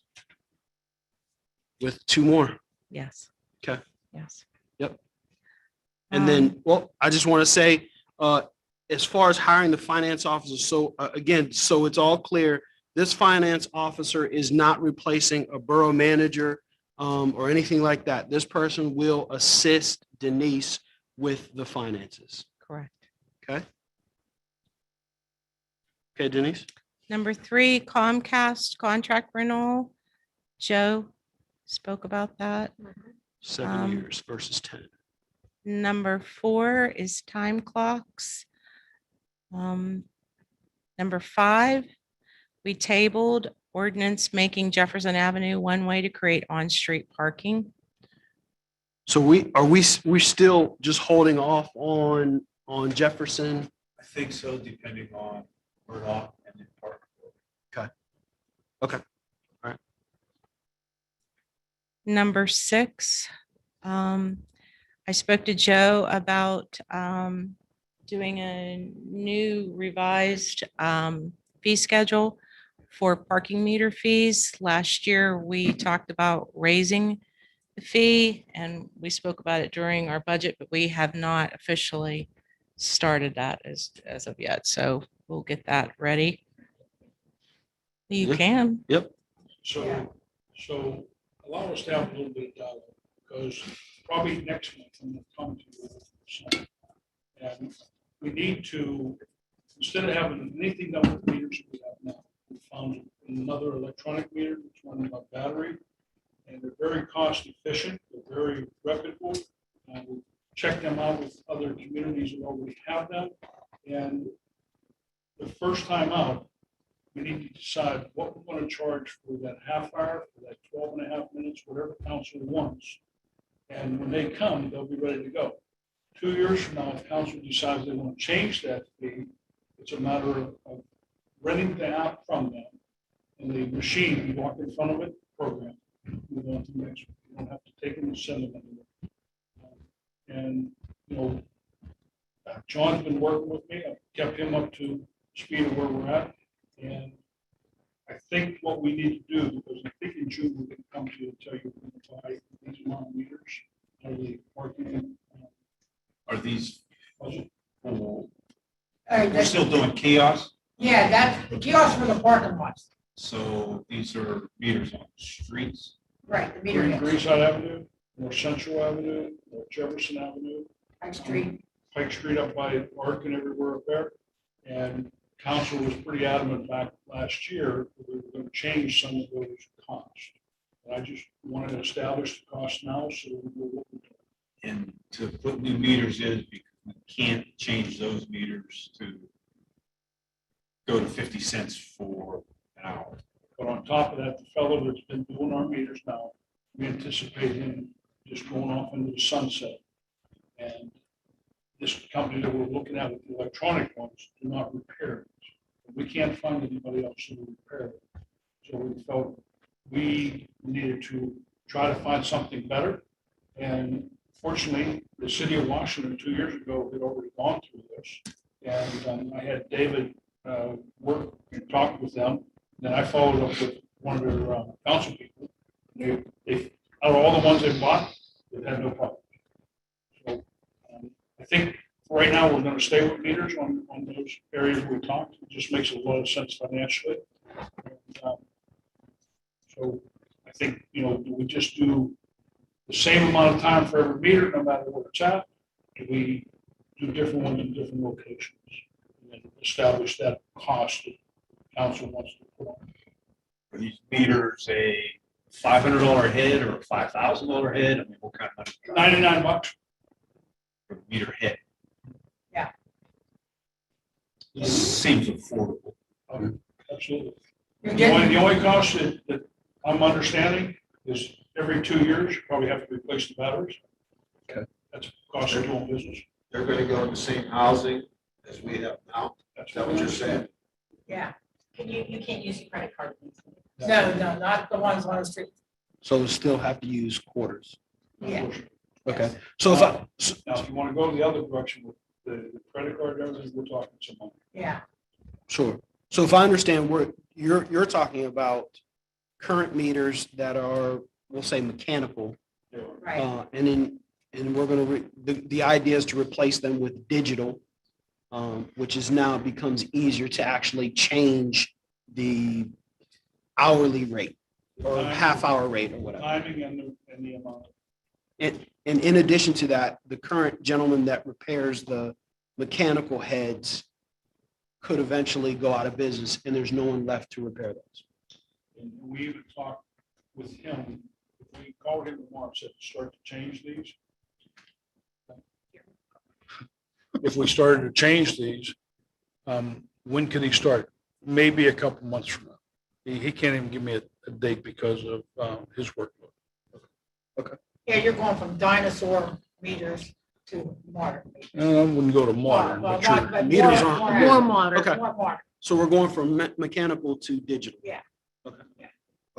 with 2 more. Yes. Okay. Yes. Yep. And then, well, I just want to say, as far as hiring the finance officer, so again, so it's all clear, this finance officer is not replacing a borough manager or anything like that. This person will assist Denise with the finances. Correct. Okay. Okay, Denise. Number 3, Comcast contract renewal. Joe spoke about that. 7 years versus 10. Number 4 is time clocks. Number 5, we tabled ordinance making Jefferson Avenue one way to create on-street parking. So we're still just holding off on Jefferson. I think so, depending on Murdoch and the park. Okay. All right. Number 6, I spoke to Joe about doing a new revised fee schedule for parking meter fees. Last year, we talked about raising the fee, and we spoke about it during our budget, but we have not officially started that as of yet. So we'll get that ready. You Yeah. can. Yep. So allow us to have a little bit of dialogue, because probably next month I'm going to come to you with something. And we need to, instead of having anything done with meters we have now, we found another electronic meter that's running by battery, and they're very cost efficient, they're very reputable. We check them out with other communities that already have them. And the first time out, we need to decide what we're going to charge for that half hour, for that 12.5 minutes, whatever council wants. And when they come, they'll be ready to go. 2 years from now, if council decides they want to change that fee, it's a matter of renting the app from them. And the machine, you walk in front of it, program, move on to the next one. You don't have to take them and send them anywhere. And, you know, John's been working with me. I've kept him up to speed of where we're at. And I think what we need to do, because I think in June, we can come to you and tell you we're going to buy these amount of meters. Are they working? Are these, Budget? we're still doing kiosks, Yeah, that's the kiosk for the parking lots. so these are meters on streets. Right, the Green meter. Greenside Avenue, North Central Avenue, North Jefferson Avenue, Street. Pike Street up by Arc and everywhere up there. And council was pretty adamant back last year, that we were going to change some of those costs. And I just wanted to establish the cost now, so we know what we're doing. And to put new meters in, because we can't change those meters to go to 50 cents for an hour. But on top of that, the fellow that's been doing our meters now, we anticipate him just going off into the sunset. And this company that we're looking at with the electronic ones do not repair it. We can't find anybody else to repair it. So we felt we needed to try to find something better. And fortunately, the city of Washington 2 years ago had already gone through this. And I had David work and talk with them. Then I followed up with one of their council people. They, out of all the ones they bought, they've had no problem. So I think right now we're going to stay with meters on those areas we talked. It just makes a lot of sense financially. And, so I think, do we just do the same amount of time for every meter, no matter where it's at? Do we do different ones in different locations? And then establish that cost that council wants to put on. Are these meters a $500 head or a $5,000 head? I mean, what kind of money? $99 For the meter head? Yeah. Seems affordable. Absolutely. You're The only, getting, the only cost that I'm understanding is every 2 years, you probably have to replace the batteries. Okay. That's the cost of doing business. They're gonna go in the same housing as we have now. That's Is that what you're saying? yeah. You can't use your credit card. No, not the ones on the street. So we'll still have to use quarters. Yeah. Okay. So if I, Now, if you want to go the other direction with the credit card, and everything, we're talking some money. Yeah. sure. So if I understand, you're talking about current meters that are, we'll say mechanical, Right. and we're gonna, the idea is to replace them with digital, which is now becomes easier to actually change the hourly rate or half hour rate or whatever. Timing and the amount. And in addition to that, the current gentleman that repairs the mechanical heads could eventually go out of business and there's no one left to repair those. And we even talked with him, if we called him tomorrow and said, start to change these. If we started to change these, when could he start? Maybe a couple months from now. He can't even give me a date because of his workload. Yeah, you're going from dinosaur meters to modern. meters. I wouldn't go to modern, Well, but you're- but meters more- aren't- more- More modern. Okay. More modern. So we're going from mechanical to digital. Yeah. Okay. Yeah.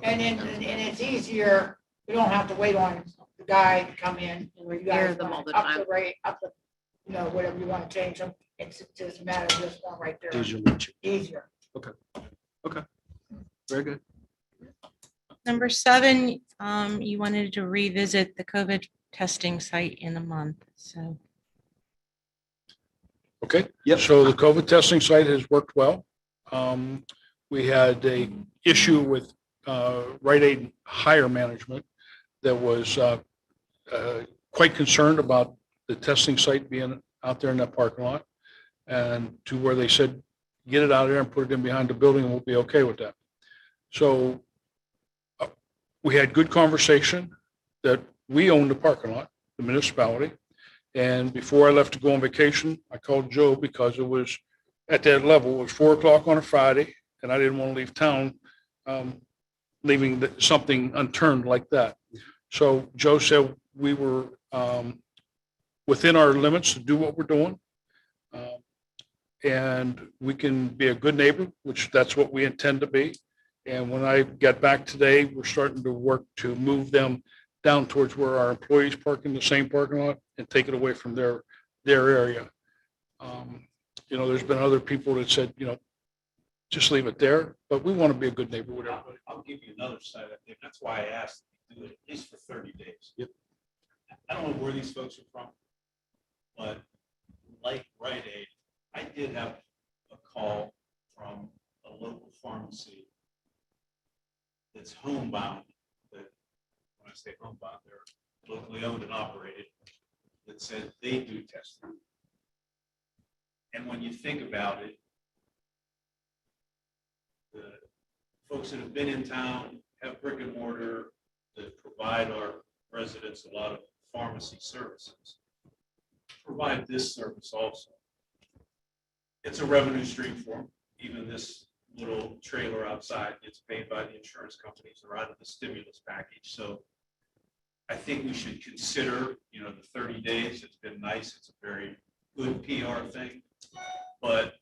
And it's easier, we don't have to wait on the guy to come in and you Hear guys them want all the up time. the rate, up the, whatever you want to change them. It's just a matter of this one right there. Digital. Easier. Very good. Number 7, you wanted to revisit the COVID testing site in a month, so. Okay. Yep. So the COVID testing site has worked well. We had a issue with Rite Aid hire management that was quite concerned about the testing site being out there in that parking lot. And to where they said, get it out of there and put it in behind the building and we'll be okay with that. So we had good conversation that we own the parking lot, the municipality. And before I left to go on vacation, I called Joe because it was at that level, it was 4 o'clock on a Friday and I didn't want to leave town, leaving something unturned like that. So Joe said we were within our limits to do what we're doing. And we can be a good neighbor, which that's what we intend to be. And when I got back today, we're starting to work to move them down towards where our employees park in the same parking lot and take it away from their area. There's been other people that said, just leave it there, but we want to be a good neighbor with everybody. I'll give you another side of it. That's why I asked to do it at least for 30 days. Yep. I don't know where these folks are from, but like Rite Aid, I did have a call from a local pharmacy that's homebound, that when I say homebound, they're locally owned and operated, that said they do testing. And when you think about it, folks that have been in town, have brick and mortar, that provide our residents a lot of pharmacy services, provide this service also. It's a revenue stream for them. Even this little trailer outside gets paid by the insurance companies or out of the stimulus package. So I think we should consider, the 30 days. It's been nice. It's a very good PR thing. But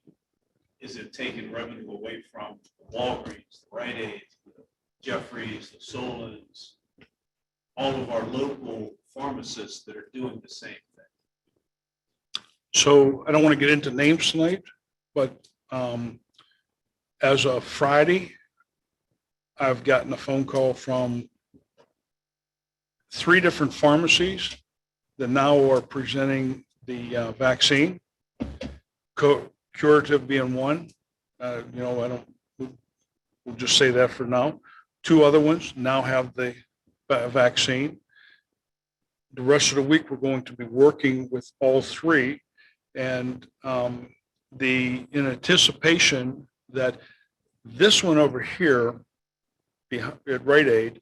is it taking revenue away from the Walgreens, the Rite Aids, the Jeffries, the Solons, all of our local pharmacists that are doing the same thing? So I don't want to get into names tonight, but as of Friday, I've gotten a phone call from 3 different pharmacies that now are presenting the vaccine, curative being one. We'll just say that for now. 2 other ones now have the vaccine. The rest of the week, we're going to be working with all 3. And in anticipation that this one over here at Rite Aid,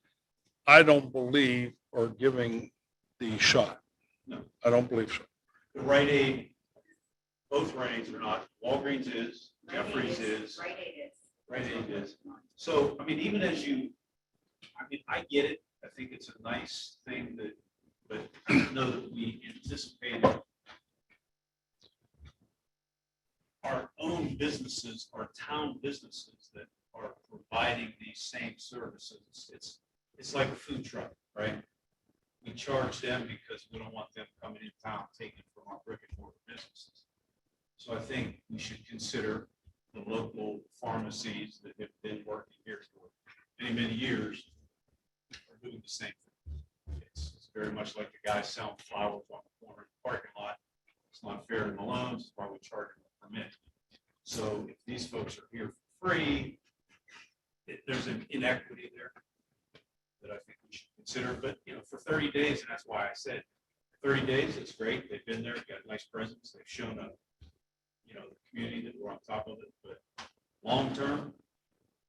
I don't believe are giving the shot. No. I don't believe so. The Rite Aid, both Rite Aids are not. Walgreens is, Jeffries is. Rite Aid is. So, even as I get it. I think it's a nice thing but I don't know that we anticipated our own businesses, our town businesses that are providing these same services. It's like a food truck, right? We charge them because we don't want them coming in town taking from our brick and mortar businesses. So I think we should consider the local pharmacies that have been working here for many, many years are doing the same thing. It's very much like the guy selling flowers on the corner of the parking lot. It's not fair to Malone's, that's why we charge them a permit. So if these folks are here for free, there's an inequity there that I think we should consider. But for 30 days, and that's why I said 30 days, it's great. They've been there, got a nice presence. They've shown up, the community that we're on top of it. But long term,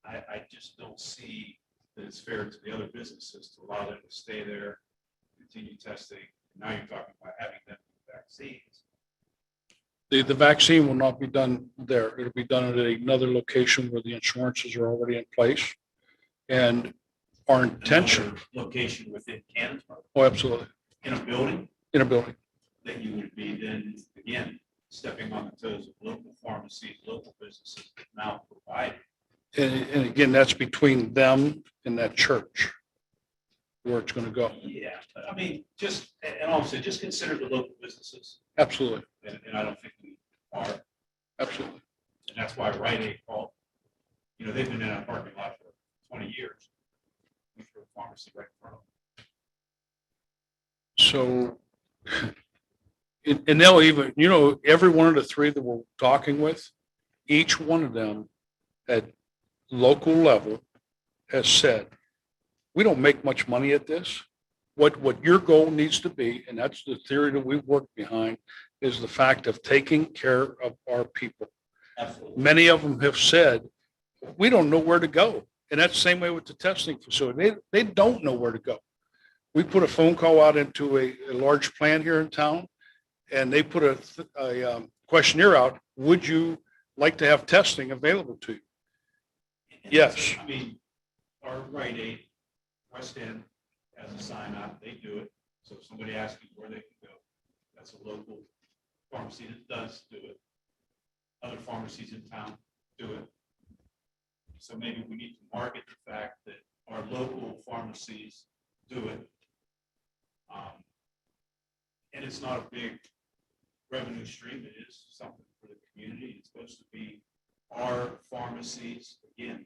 I just don't see that it's fair to the other businesses to allow them to stay there, continue testing. Now you're talking about having them do vaccines. The vaccine will not be done there. It'll be done at another location where the insurances are already in place. And our intention. Another location within Canonsburg. Oh, absolutely. In a building. In a building. That you would be then, again, stepping on the toes of local pharmacies, local businesses that now provide. And again, that's between them and that church where it's going to go. Yeah, but and also just consider the local businesses. Absolutely. And I don't think we are. Absolutely. And that's why Rite Aid called. They've been in our parking lot for 20 years. We threw a pharmacy right in front of them. So, and they'll even, every one of the 3 that we're talking with, each one of them at local level has said, we don't make much money at this. What your goal needs to be, and that's the theory that we've worked behind, is the fact of taking care of our people. Absolutely. Many of them have said, we don't know where to go. And that's the same way with the testing facility. They don't know where to go. We put a phone call out into a large plant here in town, and they put a questionnaire out. Would you like to have testing available to you? And Yes. Our Rite Aid, West End has a sign out, they do it. So if somebody asks you where they can go, that's a local pharmacy that does do it. Other pharmacies in town do it. So maybe we need to market the fact that our local pharmacies do it. And it's not a big revenue stream. It is something for the community. It's supposed to be our pharmacies, again,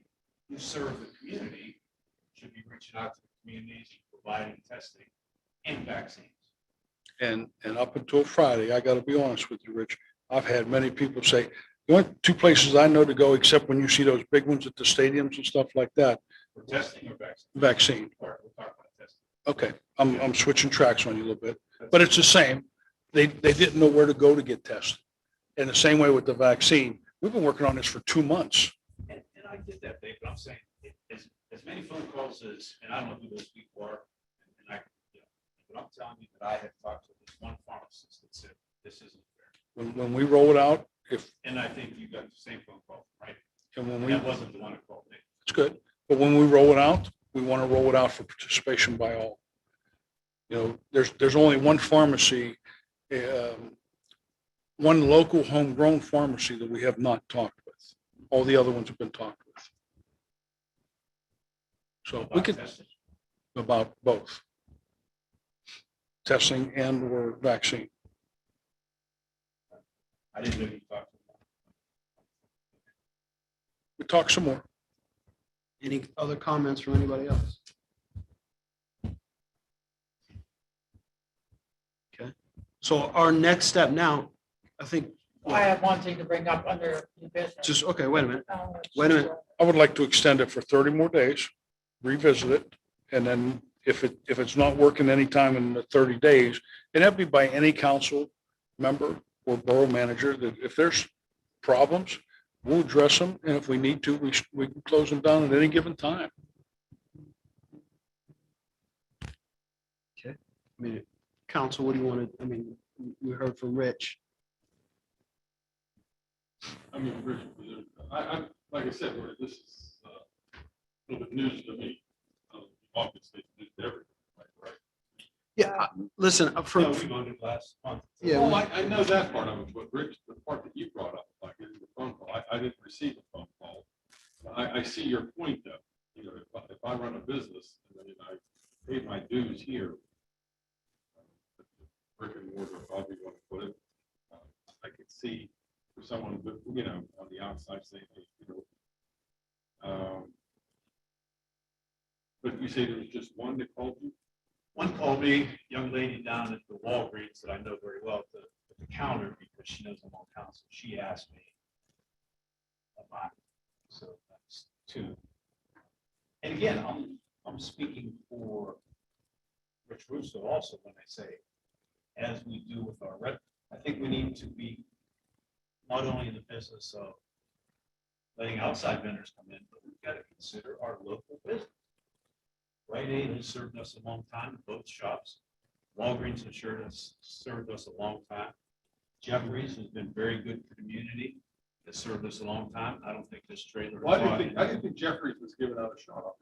who serve the community, should be reaching out to the communities, providing testing and vaccines. And up until Friday, I got to be honest with you, Rich, I've had many people say, the only 2 places I know to go, except when you see those big ones at the stadiums and stuff like that. For testing or vaccine? Vaccine. All right, we'll talk about testing. Okay, I'm switching tracks on you a little bit, but it's the same. They didn't know where to go to get tested. And the same way with the vaccine. We've been working on this for 2 months. And I get that, Dave, but I'm saying as many phone calls as, and I don't know who those people are, and I, you know, but I'm telling you that I have talked to this one pharmacist that said, this isn't fair. When we roll it out, And I think you got the same phone call, right? and when And we, that wasn't the one that called me. it's good, but when we roll it out, we want to roll it out for participation by all. You know, there's only one pharmacy, one local homegrown pharmacy that we have not talked with. All the other ones have been talked with. So we About could, testing. about both. Testing and or vaccine. I didn't know you talked to them. We talk some more. Any other comments from anybody else? Okay, so our next step now, I think, I have one thing to bring up under new business. just, okay, wait a minute. Wait a minute. I would like to extend it for 30 more days, revisit it, and then if it's not working anytime in the 30 days, and that'd be by any council member or borough manager, that if there's problems, we'll address them, and if we need to, we can close them down at any given time. I mean, council, what do you want to, I mean, we heard from Rich. I mean, like I said, this is a little bit news to me. Obviously, it's news to everyone, right? Yeah, listen, No, from, we voted last month. yeah, Well, I know that part of it, but Rich, the part that you brought up, like in the phone call, I didn't receive a phone call. I see your point though, you know, if I run a business and then I paid my dues here, brick and mortar, however you want to put it, I could see for someone, you know, on the outside saying, hey, you know, but you say there was just one that called you? One called me, young lady down at the Walgreens that I know very well at the counter because she knows I'm on council. She asked me about it. So that's two. And again, I'm speaking for Rich Russo also when I say, as we do with our rep, I think we need to be not only in the business of letting outside vendors come in, but we've got to consider our local business. Rite Aid has served us a long time, both shops. Walgreens has served us a long time. Jeffries has been very good for the community, has served us a long time. I don't think this trailer. Well, I didn't think Jeffries was giving out a shot.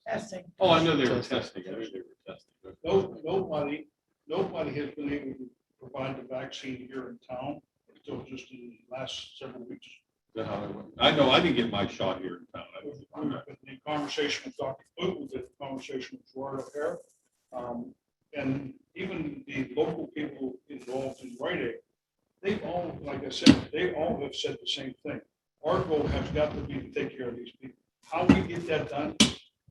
Testing. Oh, I know they were testing. I knew they were testing. but- Nobody has been able to provide the vaccine here in town until just in the last several weeks. Is that how they went? I know, I didn't get my shot here in town. The conversation with Dr. Boot, we did the conversation with Florida Hair. And even the local people involved in Rite Aid, they've all, like I said, they all have said the same thing. Our goal has got to be to take care of these people. How we get that done,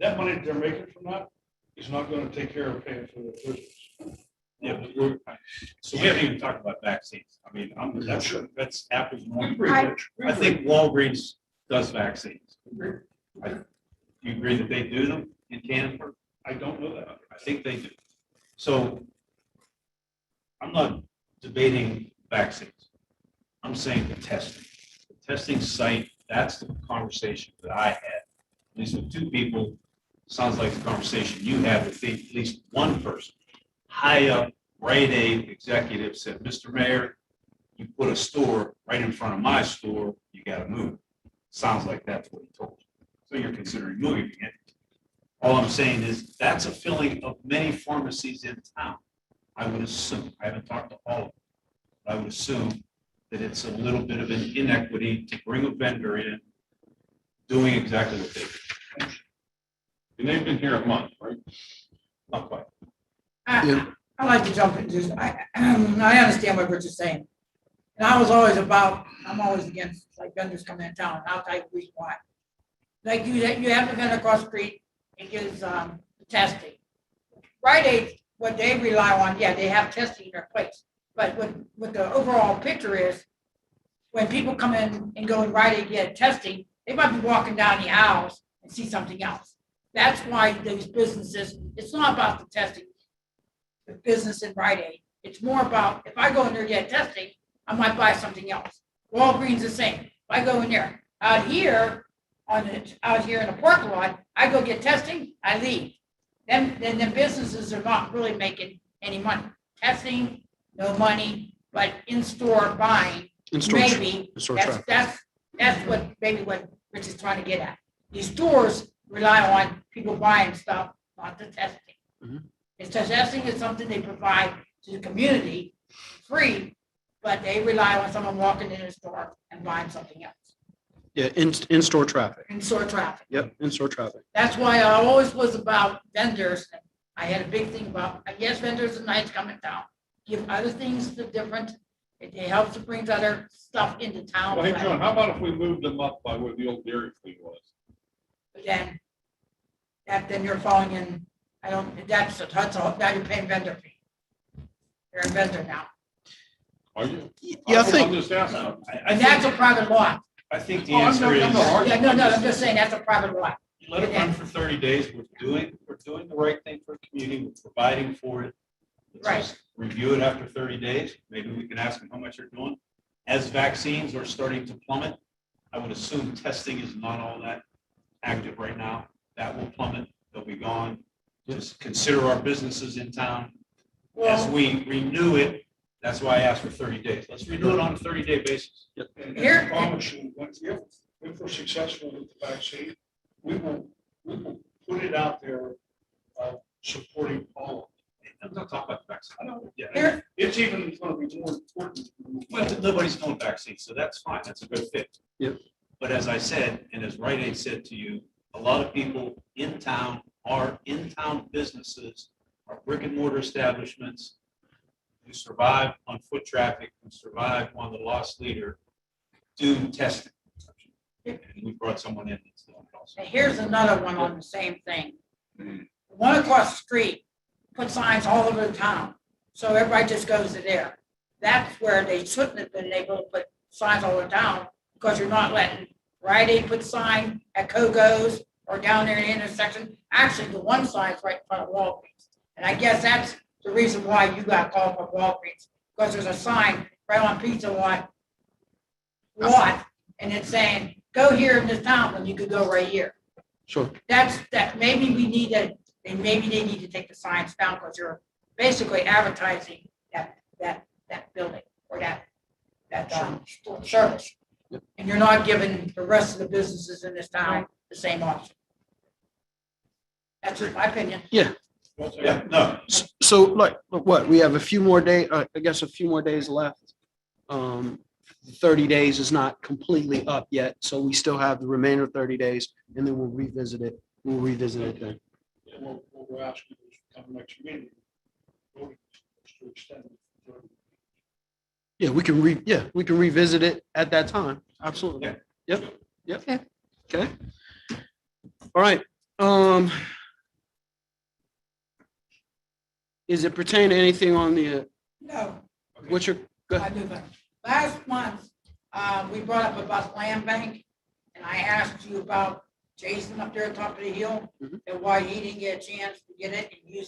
that money they're making from that is not going to take care of paying for their business. Yeah, but so we haven't even talked about vaccines. I mean, that's apples and oranges. I think Walgreens does vaccines. You agree that they do them in Canonsburg? I don't know that. I think they do. So I'm not debating vaccines. I'm saying the testing. The testing site, that's the conversation that I had, at least with two people. Sounds like the conversation you had with at least one person. High up, Rite Aid executive said, Mr. Mayor, you put a store right in front of my store, you gotta move. Sounds like that's what he told you. So you're considering moving it. All I'm saying is that's a feeling of many pharmacies in town. I would assume, I haven't talked to all of them, but I would assume that it's a little bit of an inequity to bring a vendor in doing exactly what they do. And they've been here a month, right? Not quite. I like to jump in, just, I understand what Rich is saying. And I'm always against, like, vendors coming in town, and I'll tell you the reason why. Like, you have the vendor across the street, it gives, testing. Rite Aid, what they rely on, yeah, they have testing in their place, but what the overall picture is, when people come in and go and Rite Aid get testing, they might be walking down the aisles and see something else. That's why these businesses, it's not about the testing, the business in Rite Aid. It's more about, if I go in there and get testing, I might buy something else. Walgreens the same. If I go in there, out here, out here in the parking lot, I go get testing, I leave. Then the businesses are not really making any money. Testing, no money, but in-store buying, In-store- maybe, in-store that's, traffic. that's what, maybe what Rich is trying to get at. These stores rely on people buying stuff, not the testing. Mhm. It's just testing is something they provide to the community free, but they rely on someone walking in the store and buying something else. Yeah, in-store traffic. In-store traffic. Yep, in-store traffic. That's why I always was about vendors. I had a big thing about, yes, vendors are nice coming down. Give other things the different, it helps to bring other stuff into town. Well, hey, John, how about if we moved them up by where the old Dairy Queen was? But then you're falling in, I don't, that's all, now you're paying vendor fee. You're a vendor now. Are you? Yeah, I I'm think, just asking. I And that's think, a private lot. I think the Oh, I'm answer not- I'm not is, arguing. Yeah, no, I'm just saying that's a private lot. let it run for 30 days. We're doing the right thing for the community. We're providing for it. Let's Right. just review it after 30 days. Maybe we can ask them how much they're doing. As vaccines are starting to plummet, I would assume testing is not all that active right now. That will plummet. They'll be gone. Just consider our businesses in town. As Well, we renew it, that's why I asked for 30 days. Let's renew it on a 30-day basis. Here- I promise you, if we're successful with the vaccine, we will put it out there, supporting all. I'm not talking about the vaccine. I don't, yeah. Here- It's even going to be more important. Well, nobody's doing vaccines, so that's fine. That's a good fit. Yep. But as I said, and as Rite Aid said to you, a lot of people in town are in-town businesses, are brick and mortar establishments who survive on foot traffic, who survive on the lost leader, do testing. And we brought someone in that's doing it also. and here's another one on the same thing. One across the street, put signs all over the town, so everybody just goes to there. That's where they shouldn't have been able to put signs all over town, because you're not letting Rite Aid put sign at Kogo's or down there in the intersection. Actually, the one sign's right in front of Walgreens. And I guess that's the reason why you got called for Walgreens, because there's a sign right on Pizza Lot, and it's saying, go here in this town, when you could go right here. sure. That maybe we need to, and maybe they need to take the signs down, because you're basically advertising that building or that service. Yep. And you're not giving the rest of the businesses in this town the same option. That's just my opinion. Yeah, no, So like, what, we have a few more I guess a few more days left. 30 days is not completely up yet, so we still have the remainder of 30 days, and then we'll revisit it. We'll revisit it then. We'll ask you to come next meeting. To extend it. Yeah, we can revisit it at that time. Absolutely. Yeah. Yep. Okay. All right. Is it pertain to anything on the, No, what's your, go I ahead. do that. Last month, we brought up about land bank, and I asked you about Jason up there at top of the hill, Mhm. and why he didn't get a chance to get it, and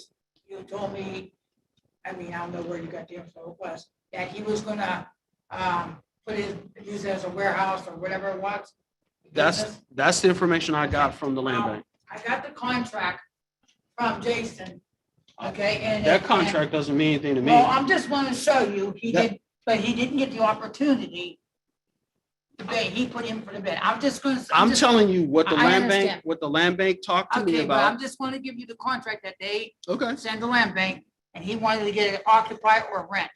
you told me, I mean, I don't know where you got the info was, that he was gonna, use it as a warehouse or whatever it was. That's the information I got from the land bank. I got the contract from Jason, okay, and. That contract doesn't mean anything to me. Well, I'm just want to show you, he That- did, but he didn't get the opportunity to bid, he put in for the bid. I'm just gonna. I'm just- telling you what the I land bank, understand. what the land bank talked to me Okay, but I'm about. just want to give you the contract that they Okay. sent the land bank, and he wanted to get it occupied or rent.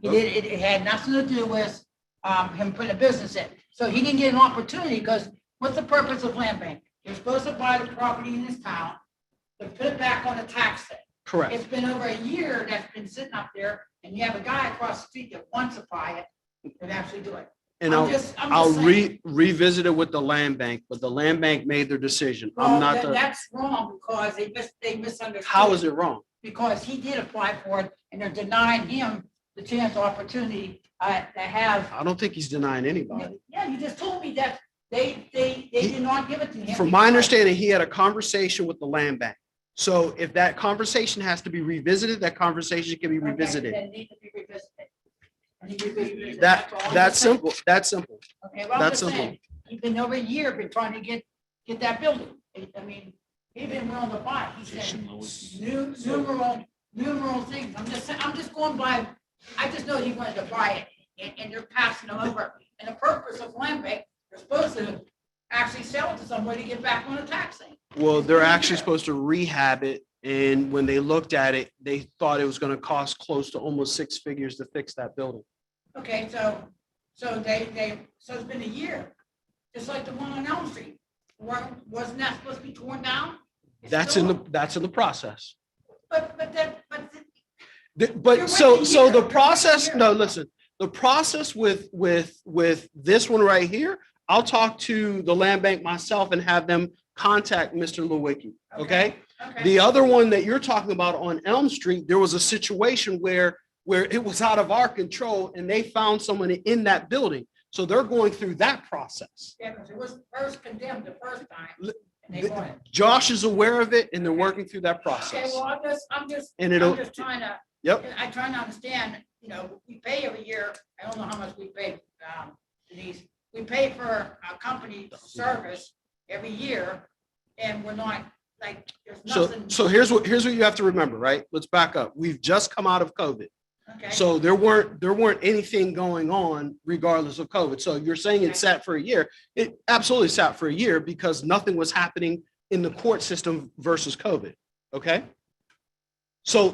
He did, it had nothing to do with, him putting a business in. So he didn't get an opportunity, because what's the purpose of land bank? You're supposed to buy the property in this town, to put it back on the tax thing. Correct. It's been over a year that's been sitting up there, and you have a guy across the street that wants to buy it, and actually do it. And I'm I'll just saying. revisit it with the land bank, but the land bank made their decision. I'm Well, not the, that's wrong, because they misunderstood. how is it wrong? Because he did apply for it, and they're denying him the chance, opportunity, to have. I don't think he's denying anybody. Yeah, you just told me that they did not give it to him. From my because- understanding, he had a conversation with the land bank. So if that conversation has to be revisited, that conversation can be Okay, revisited. then it needs to be revisited. It needs to be revisited, That, all I'm that's saying. simple. That's simple. Okay, well, I'm that's just simple. saying, he's been over a year, been trying to get get that building. I mean, he didn't willing to buy it. He said numerous things. I'm just going by, I just know he wanted to buy it and they're passing it over. And the purpose of land bank, they're supposed to actually sell it to somebody to get back on the tax thing. Well, they're actually supposed to rehab it. And when they looked at it, they thought it was going to cost close to almost 6 figures to fix that building. Okay, so it's been a year, just like the one on Elm Street. Wasn't that supposed to be torn down? It's That's still- in the process. But You're But so waiting a year. the You're process, waiting a year. no, listen, the process with this one right here, I'll talk to the land bank myself and have them contact Mr. Lewicki, okay? Okay. The other one that you're talking about on Elm Street, there was a situation where it was out of our control and they found someone in that building. So they're going through that process. Yeah, because it was first condemned the first time, and they bought it. Josh is aware of it and they're working through that Okay, process. well, And it'll- I'm just trying to, Yep. I'm trying to understand, we pay every year, I don't know how much we pay, Denise. We pay for a company service every year, and we're not, like, there's nothing. So here's what you have to remember, right? Let's back up. We've just come out of COVID. Okay. So there weren't anything going on regardless of COVID. So you're saying it sat for a year. It absolutely sat for a year because nothing was happening in the court system versus COVID. Okay. So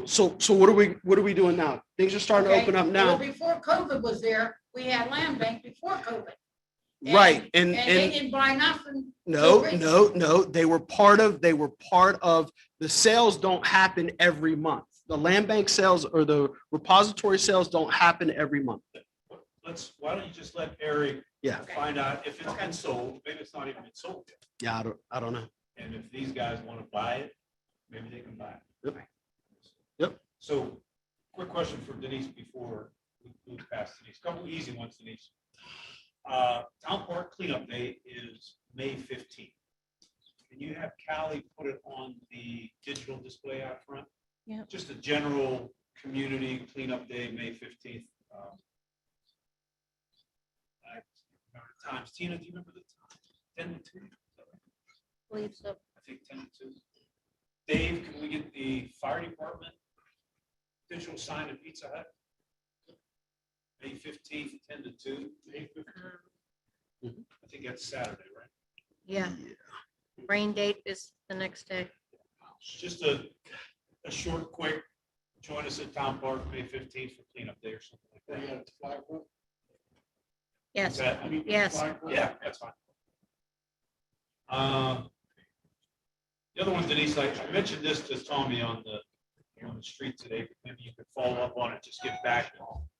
what are we doing now? Things are starting to Okay, open up well, now. before COVID was there, we had land bank before COVID. Right. And they And didn't buy nothing. no, till no, they were part of the sales don't happen every month. The land bank sales or the repository sales don't happen every month. Why don't you just let Eric Yeah. find out if it's been sold, maybe it's not even been sold yet. Yeah. I don't know. And if these guys want to buy it, maybe they can buy it. Yep. Yep. So, quick question for Denise before we move past Denise. Couple easy ones, Denise. Town Park cleanup day is May 15th. Can you have Callie put it on the digital display out front? Yeah. Just a general community cleanup day, May 15th. I remember the times. Tina, do you remember the time? 10 to 2? Believe so. I think 10 to 2. Dave, can we get the fire department digital sign at Pizza Hut? May 15th, 10 to 2. May 15th. I think that's Saturday, right? Yeah. Rain date is the next day. Just a short, quick, join us at Town Park, May 15th for cleanup day or something like that. Yes, Is that- yes. Yeah, that's fine. The other one, Denise, I mentioned this to Tommy on the street today, but maybe you could follow up on it, just get back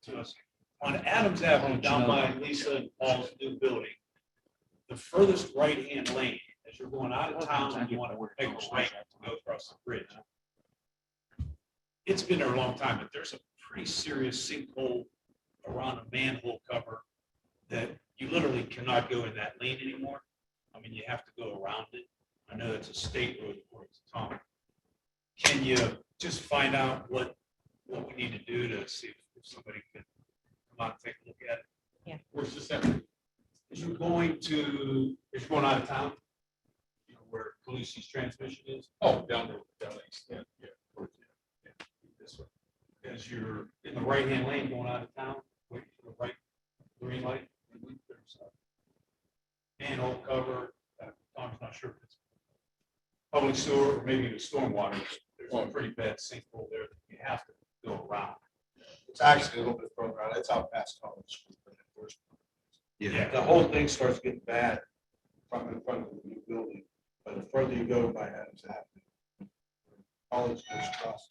to us. On Adams Avenue, down by Lisa and Paul's new building, the furthest right-hand lane, as you're going out of town and you want to make a right to go across the bridge. It's been there a long time, but there's a pretty serious sinkhole around a manhole cover that you literally cannot go in that lane anymore. I mean, you have to go around it. I know it's a state road according to Tom. Can you just find out what we need to do to see if somebody can come out and take a look at it? Yeah. Where's this at? As you're going out of town, you know, where Calusi's transmission is, Oh, down the extent, yeah. towards the end, yeah, this way. as you're in the right-hand lane going out of town, waiting for the right green light. There's a manhole cover, Tom's not sure if it's public sewer or maybe the stormwater. There's a pretty bad sinkhole there that you have to go around. It's actually a little bit further out. It's out past College. Yeah. The whole thing starts getting bad in front of the new building, but the further you go by Adams Avenue, College goes across.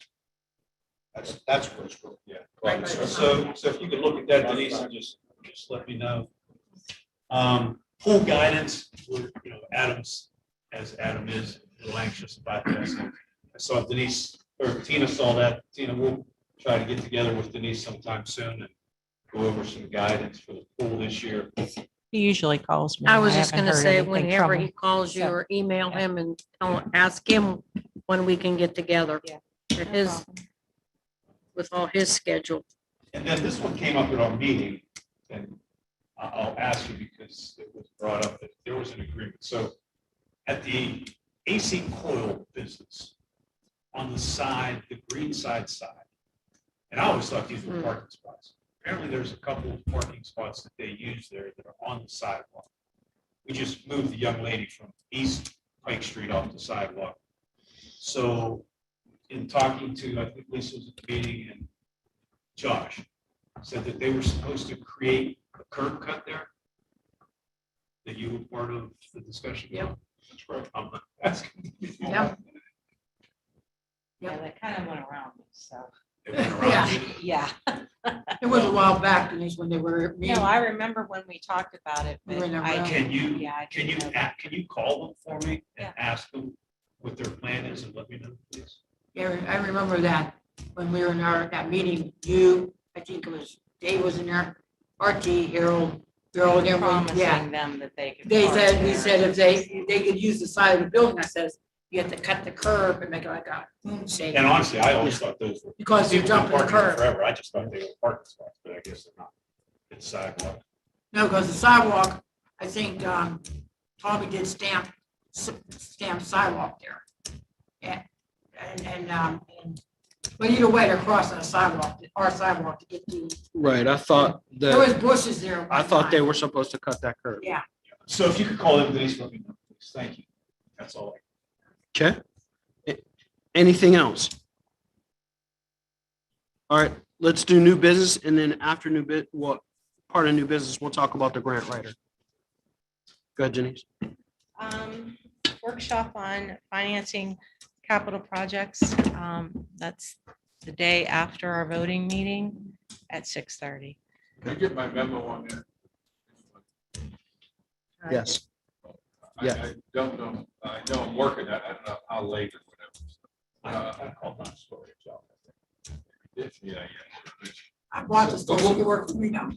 That's where it's from. Yeah. So if you could look at that, Denise, and just let me know. Pool guidance, Adams, as Adam is, a little anxious about that. So I saw Denise, or Tina saw that. Tina, we'll try to get together with Denise sometime soon and go over some guidance for the pool this year. He usually calls me. I was just haven't gonna heard say, anything whenever from he him. calls you So, or email yeah. him and ask him when we can get together. Yeah. For his, with all his schedule. And then this one came up at our meeting, and I'll ask you because it was brought up that there was an agreement. So at the AC coil business on the side, the green side. And I always thought these were parking spots. Apparently, there's a couple of parking spots that they use there that are on the sidewalk. We just moved the young lady from East Pike Street off the sidewalk. So in talking to, I think Lisa was at the meeting and Josh said that they were supposed to create a curb cut there. That you were part of the discussion. Yep. That's right. I'm asking. Yep. Yeah, that kind of went around, so, They went around it. yeah. It was a while back, Denise, when they were. No, I remember when we talked about it, We but were in a I. row. Can you, Yeah, I can didn't you, know that. can you call them for me Yeah. and ask them what their plan is and let me know, please? Yeah, I remember that when we were in that meeting, you, I think it was, Dave was in there, RT, Harold, Harold, and everyone, yeah. Promising them that they could. They park said, we there. said if they could use the side of the building, I says, you have to cut the curb and make it like a boom shape. And honestly, I always thought those were. Because you're people have been jumping the parking curb. Forever, I just thought they were parking spots, but I guess they're not. It's sidewalk. No, because the sidewalk, I think, Tommy did stamp sidewalk there. Yeah, but either way, they're crossing a sidewalk, our sidewalk to get to, Right, I thought there was that, bushes there. I one thought they time. were supposed to cut that curb. Yeah. So if you could call them, Denise, let me know, please. Thank you. That's all. Okay. Anything else? All right, let's do new business, and then after part of new business, we'll talk about the grant writer. Go ahead, Janice. Workshop on financing capital projects. That's the day after our voting meeting at 6:30. Can I get my memo on that? Yes. Yeah. I don't know. I know I'm working. I don't know how late or whatever. I called my story. Yeah. I bought this, so you work for me now.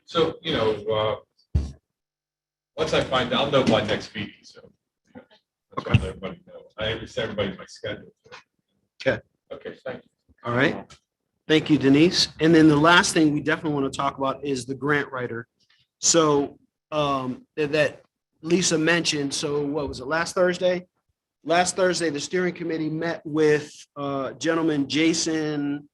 So, once I find out, I'll know by next meeting, so. That's why everybody knows. I set everybody my schedule. Okay. Okay, thank you. All right. Thank you, Denise. And then the last thing we definitely want to talk about is the grant writer. So that Lisa mentioned, so what was it, last Thursday? Last Thursday, the steering committee met with gentleman Jason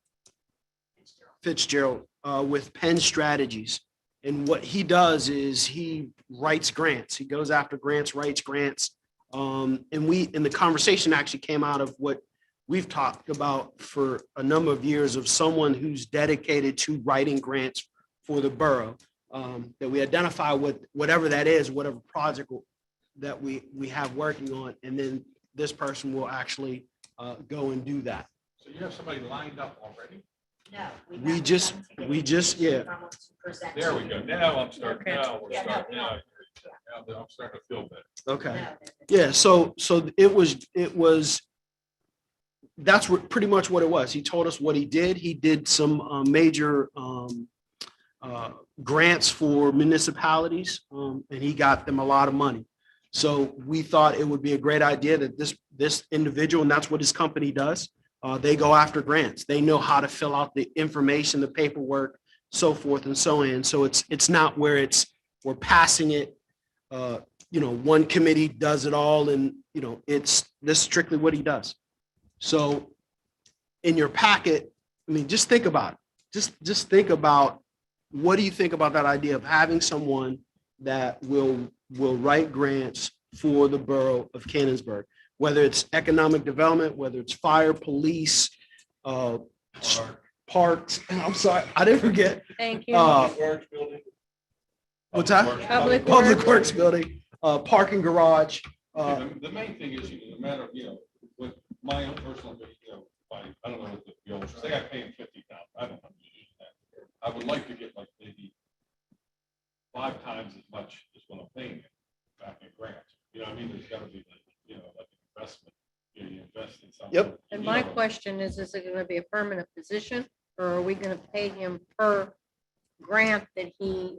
Fitzgerald with Penn Strategies. And what he does is he writes grants. He goes after grants, writes grants. And the conversation actually came out of what we've talked about for a number of years of someone who's dedicated to writing grants for the borough. That we identify with whatever that is, whatever project that we have working on, and then this person will actually go and do that. So you have somebody lined up already? No. We just, yeah. There we go. Now I'm starting, Okay. now we're starting, now I'm starting to feel better. Okay. Yeah, so it was, that's what, pretty much what it was. He told us what he did. He did some major grants for municipalities, and he got them a lot of money. So we thought it would be a great idea that this individual, and that's what his company does, they go after grants. They know how to fill out the information, the paperwork, so forth and so on. So it's not where we're passing it, one committee does it all, and this is strictly what he does. So in your packet, I mean, just think about it. Just think about, what do you think about that idea of having someone that will write grants for the borough of Canonsburg, whether it's economic development, whether it's fire, police, parks. I'm sorry, I didn't forget. Thank you. What's that? Public Public Works. Works building, parking garage. The main thing is, no matter, with my own personal, I don't know what the old, say I pay him $50,000, I don't know. I would like to get like maybe 5 times as much as what I'm paying him back in grants. You know what I mean? There's gotta be like, like investment, you invest in something. Yep. And my question is it going to be a permanent position or are we going to pay him per grant that he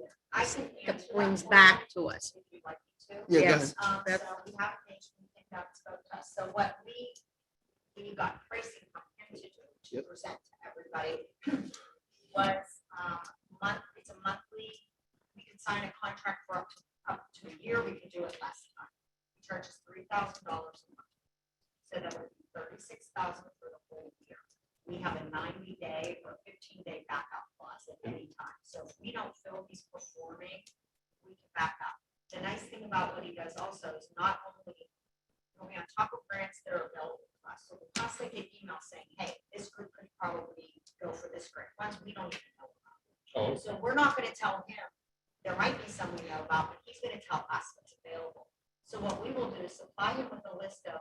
brings back to us? If you'd like me to. Yeah, go Yes. ahead. That's- So we have mentioned that spoke to us. So what we got pricing from him to do, to Yep. present to everybody was it's a monthly, we can sign a contract for up to a year, we can do it less time. charges $3,000 a month. So that would be $36,000 for the whole year. We have a 90-day or 15-day backup clause at any time. So if we don't feel he's performing, we can back up. The nice thing about what he does also is not only on top of grants that are available to us. So we constantly get emails saying, hey, this group could probably go for this grant. Ones we don't even know about. Oh, So we're not going to tell him. There might be some we know about, but he's going to tell us what's available. So what we will do is supply him with a list of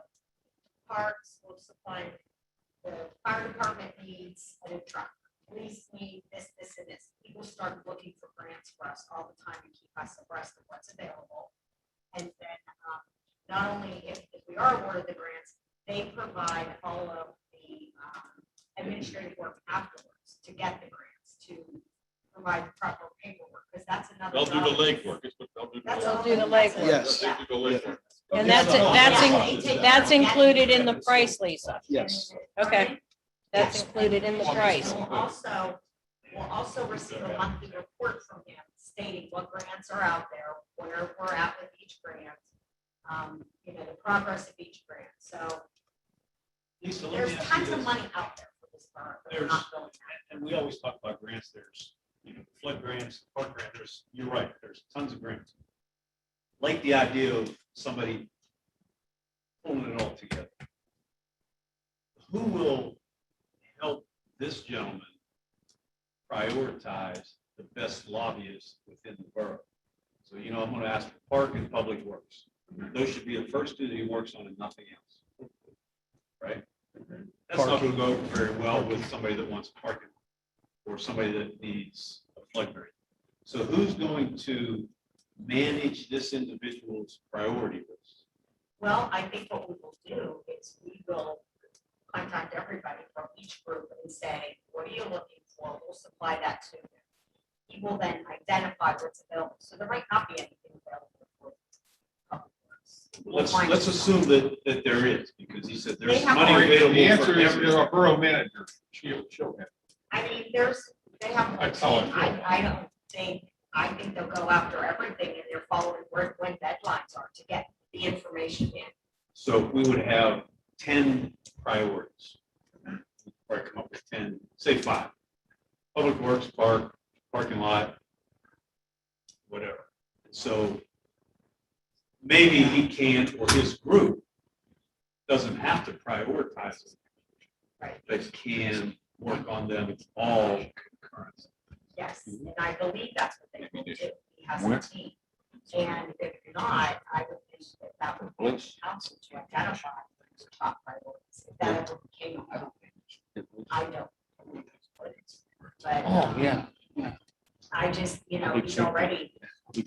parks. We'll supply the fire department needs a new truck. Police need this, this, and this. He will start looking for grants for us all the time and keep us abreast of what's available. And then not only if we are awarded the grants, they provide all of the administrative work afterwards to get the grants, to provide the proper paperwork, because that's another. they'll do the job. legwork. They'll do the legwork. Yes. They do the legwork. And Yeah. that's included in the price, Lisa. Yes. Okay, that's included in the price. We'll also receive a monthly report from him stating what grants are out there, where we're at with each grant, the progress of each grant. So Lisa, let me there's ask you tons of this. money out there for this borough. that we're There's, not filling out. and we always talk about grants, there's, flood grants, park grant, you're right, there's tons of grants. Like the idea of somebody pulling it all together. Who will help this gentleman prioritize the best lobbyists within the borough? So, I'm going to ask for Park and Public Works. Those should be the first two that he works on and nothing else. Right? That's not going to go very well with somebody that wants parking or somebody that needs a flood grant. So who's going to manage this individual's priority list? Well, I think what we will do is we will contact everybody from each group and say, what are you looking for? We'll supply that to him. He will then identify what's available. So there might not be anything available for Public Works. We'll find Let's some. assume that there is, because he said there's They have money already- available. The answer for is every- there's a borough manager. She'll have. I mean, they have, That's how I feel. I think they'll go after everything and they're following when deadlines are to get the information in. So we would have 10 priorities. Or come up with 10, say 5. Public Works, Park, parking lot, whatever. So maybe he can, or his group doesn't have to prioritize it. Right. But can work on them all concurrently. Yes, and I believe that's what they will do. He has a team. And if not, I would think that would be the council to identify the top priorities. If that ever became a problem. I don't. But yeah. I just, he's already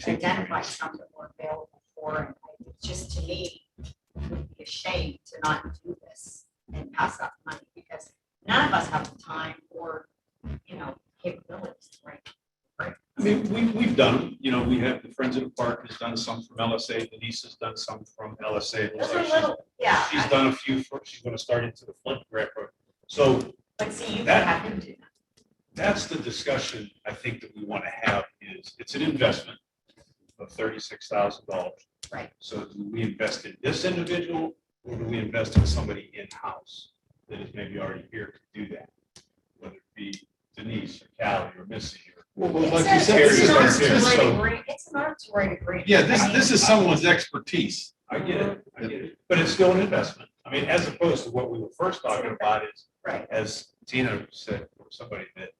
identified some that were available for, and it's just to me, it would be a shame to not do this and pass up money, because none of us have the time or, capabilities to write. Right? I mean, we've done, we have the Friends of the Park has done some from LSA, Denise has done some from LSA. Those are little, yeah. She's done a few, she's going to start into the flood grant program. So But see, you can That- have him do that. that's the discussion I think that we want to have is, it's an investment of $36,000. Right. So do we invest in this individual or do we invest in somebody in-house that is maybe already here to do that? Whether it be Denise or Callie or Missy or. Well, It's like a- you said, it's an art this to is- write a so- grant. It's an art to write a grant. Yeah, I mean, this is someone's expertise. I get it, but it's still an investment. I mean, as opposed to what we were first talking about is, Right. as Tina said, or somebody that,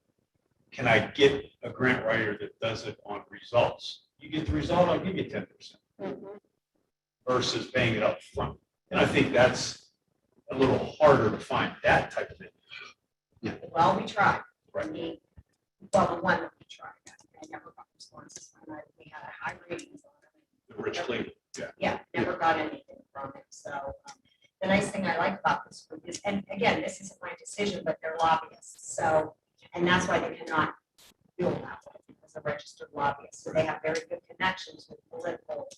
can I get a grant writer that does it on results? You get the result, I'll give you 10% versus paying it up front. And I think that's a little harder to find that type of thing. Well, we tried. Right. The one that we tried, I never got responses. We had a high ratings on it. The Rich Cleveland, yeah. Yeah, never got anything from it. So the nice thing I like about this group is, and again, this isn't my decision, but they're lobbyists. So, and that's why they cannot bill that way, because they're registered lobbyists. So they have very good connections with political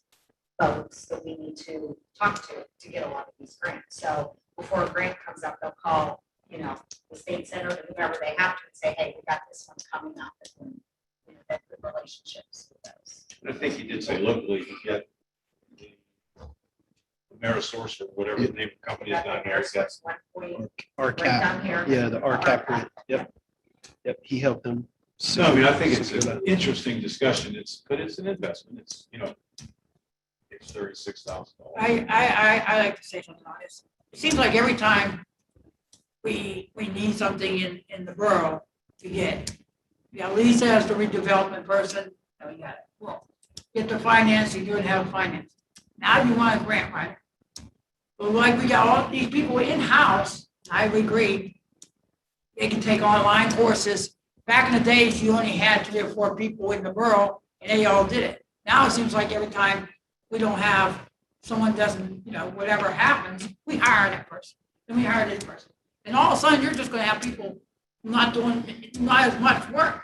folks that we need to talk to get a lot of these grants. So before a grant comes up, they'll call, the state center or whoever they have to and say, hey, we got this one coming up. And that good relationships with those. And I think you did say locally, you get Amerisource or whatever the name of the company is down there. That's Our cap, yeah, the our cap grant. Yep. Yep, he helped them. So, I mean, I think it's an interesting discussion. But it's an investment. It's, it's $36,000. I like to say something on this. It seems like every time we need something in the borough to get. Lisa as the redevelopment person, and we got it. Well, get the financing, you don't have finance. Now you want a grant writer. But like we got all these people in-house, I agree. They can take online courses. Back in the days, you only had 3 or 4 people in the borough and they all did it. Now it seems like every time we don't have, someone doesn't, whatever happens, we hire that person. Then we hire this person. And all of a sudden, you're just gonna have people not doing, not as much work.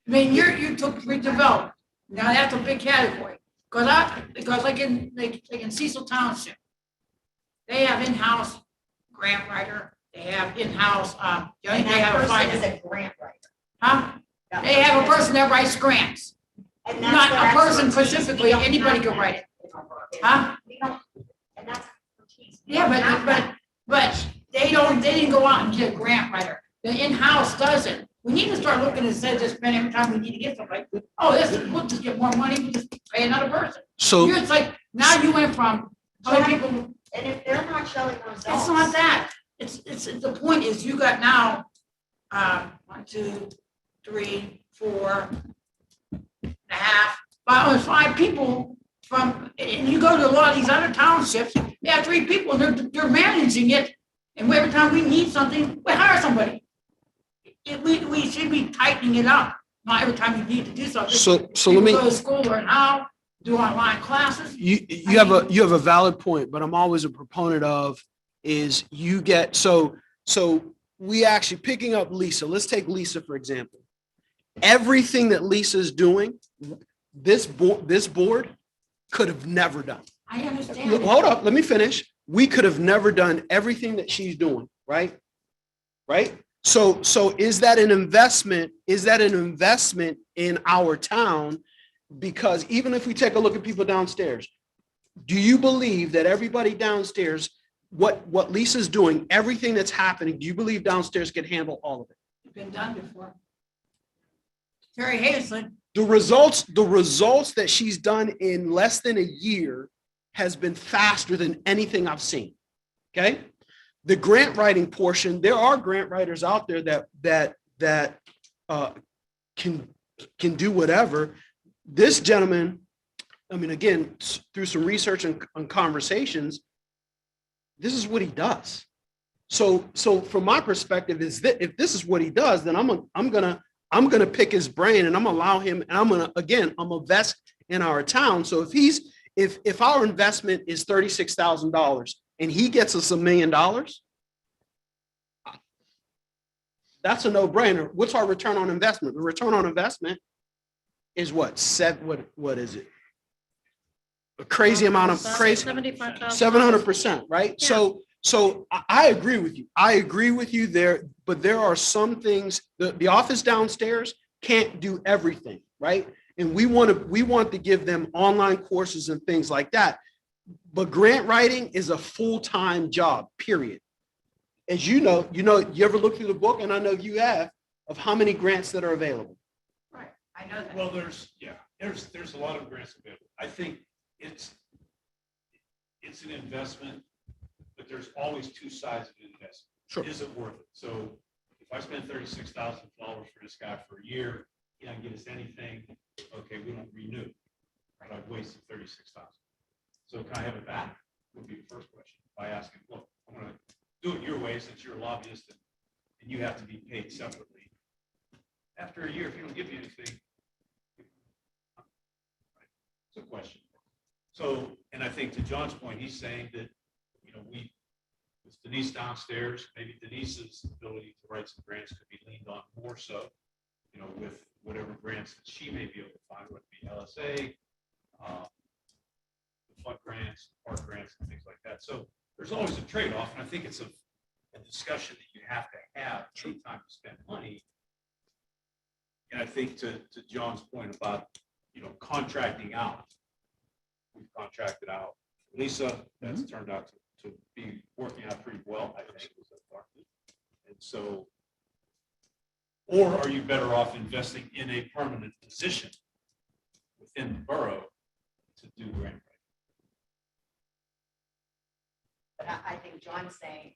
I mean, you took redevelopment. Now that's a big category. Because like in Cecil Township, they have in-house grant writer, they have in-house, they have a finance. a grant writer. Huh? They have a person that writes grants. And Not that's a their person expertise. specifically, We don't anybody have can that write it. in our borough. Huh? We don't, and that's expertise. We Yeah, don't have that. but they didn't go out and get a grant writer. The in-house does it. We need to start looking instead of just spending every time we need to get something. We'll just get more money, we just pay another person. So, It's like, now you went from, how many people, And if they're not showing results. it's not that. It's, the point is you got now, 1, 2, 3, 4 and a half, 5 people from, and you go to a lot of these other townships, they have 3 people and they're managing it. And every time we need something, we hire somebody. We should be tightening it up, not every time you need to do something. so let People me, go to school, learn how, do online classes. you have a valid point, but I'm always a proponent of is you get, so we actually picking up Lisa. Let's take Lisa, for example. Everything that Lisa's doing, this board could have never done. I understand. Hold up, let me finish. We could have never done everything that she's doing, right? Right? So is that an investment? Is that an investment in our town? Because even if we take a look at people downstairs, do you believe that everybody downstairs, what Lisa's doing, everything that's happening, do you believe downstairs can handle all of it? It's been done before. Terry Haslett, The results that she's done in less than a year has been faster than anything I've seen. Okay. The grant writing portion, there are grant writers out there that can do whatever. This gentleman, I mean, again, through some research and conversations, this is what he does. So from my perspective, is that if this is what he does, then I'm gonna pick his brain and I'm gonna allow him, and I'm gonna invest in our town. So if our investment is $36,000 and he gets us $1 million, that's a no-brainer. What's our return on investment? The return on investment is what? What is it? A crazy amount of crazy. 700%, right? Yeah. So I agree with you. I agree with you there, but there are some things, the office downstairs can't do everything, right? And we want to give them online courses and things like that. But grant writing is a full-time job, period. As you ever look through the book, and I know you have, of how many grants that are available. right, I know that. Well, there's a lot of grants available. I think it's an investment, but there's always 2 sides of an investment. Sure. Is it worth it? So if I spend $36,000 for this guy for a year, he doesn't get us anything, okay, we don't renew. But I've wasted $36,000. So can I have it back? Would be the first question. By asking, look, I'm gonna do it your way since you're a lobbyist and you have to be paid separately. After a year, if you don't give me anything, it's a question. So, and I think to John's point, he's saying that, with Denise downstairs, maybe Denise's ability to write some grants could be leaned on more so, with whatever grants that she may be able to find, whether it be LSA, the flood grants, park grants, and things like that. So there's always a trade-off, and I think it's a discussion that you have to have anytime you spend money. And I think to John's point about, contracting out, we've contracted out Lisa, that's turned out to be working out pretty well, I think. And so, or are you better off investing in a permanent position within the borough to do grant writing? But I think John's saying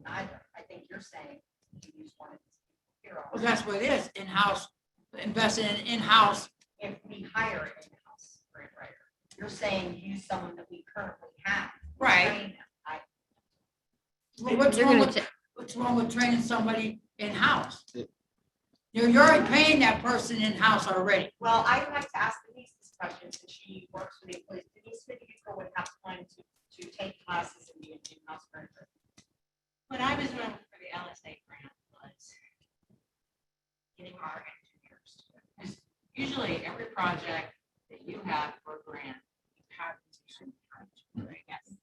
neither. I think you're saying you use one of these people Well, here. that's what it is, in-house, investing in in-house. If we hire an in-house grant writer, you're saying use someone that we currently have. Right. Train them. Well, what's You're wrong gonna with, what's wrong with training somebody in-house? You're already paying that person in-house already. Well, I'd like to ask Denise this question since she works with the employees. Denise Whitaker would have time to take classes and be an in-house grant writer. What I was doing for the LSA grant was getting our engineers. to it. 'Cause usually every project that you have for a grant, you have engineering behind you, yes.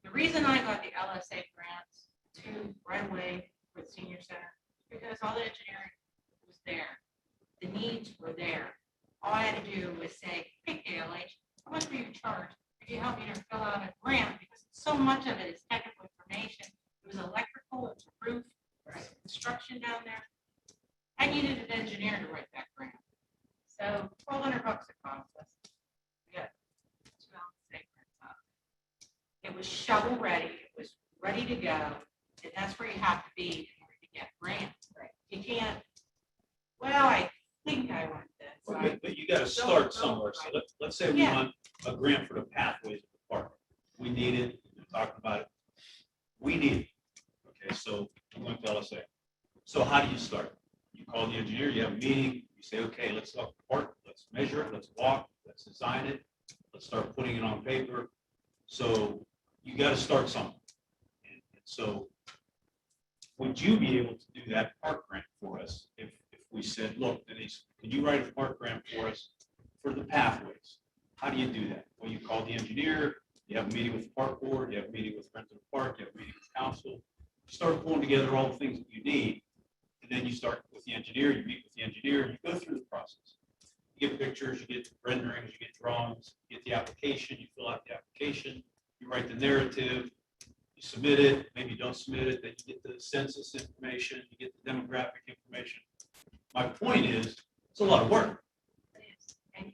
The reason I got the LSA grants to right away for the senior center, because all the engineering was there. The needs were there. All I had to do was say, hey, KLH, how much will you charge if you help me to fill out a grant? Because so much of it is technical information. It was electrical, it was roof, there was construction down there. I needed an engineer to write that grant. So $1,200 it cost us. We got 2 LSA grants out. It was shovel ready, it was ready to go, and that's where you have to be in order to get grants. You can't, well, I think I want this. But you gotta start somewhere. So let's say we Yeah. want a grant for the pathways of the park. We need it, we're talking about it. We need it. Okay, so we went to LSA. So how do you start? You call the engineer, you have a meeting, you say, okay, let's look at the park, let's measure it, let's walk, let's design it, let's start putting it on paper. So you gotta start somewhere. And so would you be able to do that park grant for us if we said, look, Denise, can you write a park grant for us for the pathways? How do you do that? Well, you call the engineer, you have a meeting with the park board, you have a meeting with Friends of the Park, you have a meeting with council. You start pulling together all the things that you need, and then you start with the engineer, you meet with the engineer, you go through the process. You get pictures, you get renderings, you get drawings, you get the application, you fill out the application, you write the narrative, you submit it, maybe you don't submit it, then you get the census information, you get the demographic information. My point is, it's a lot of work.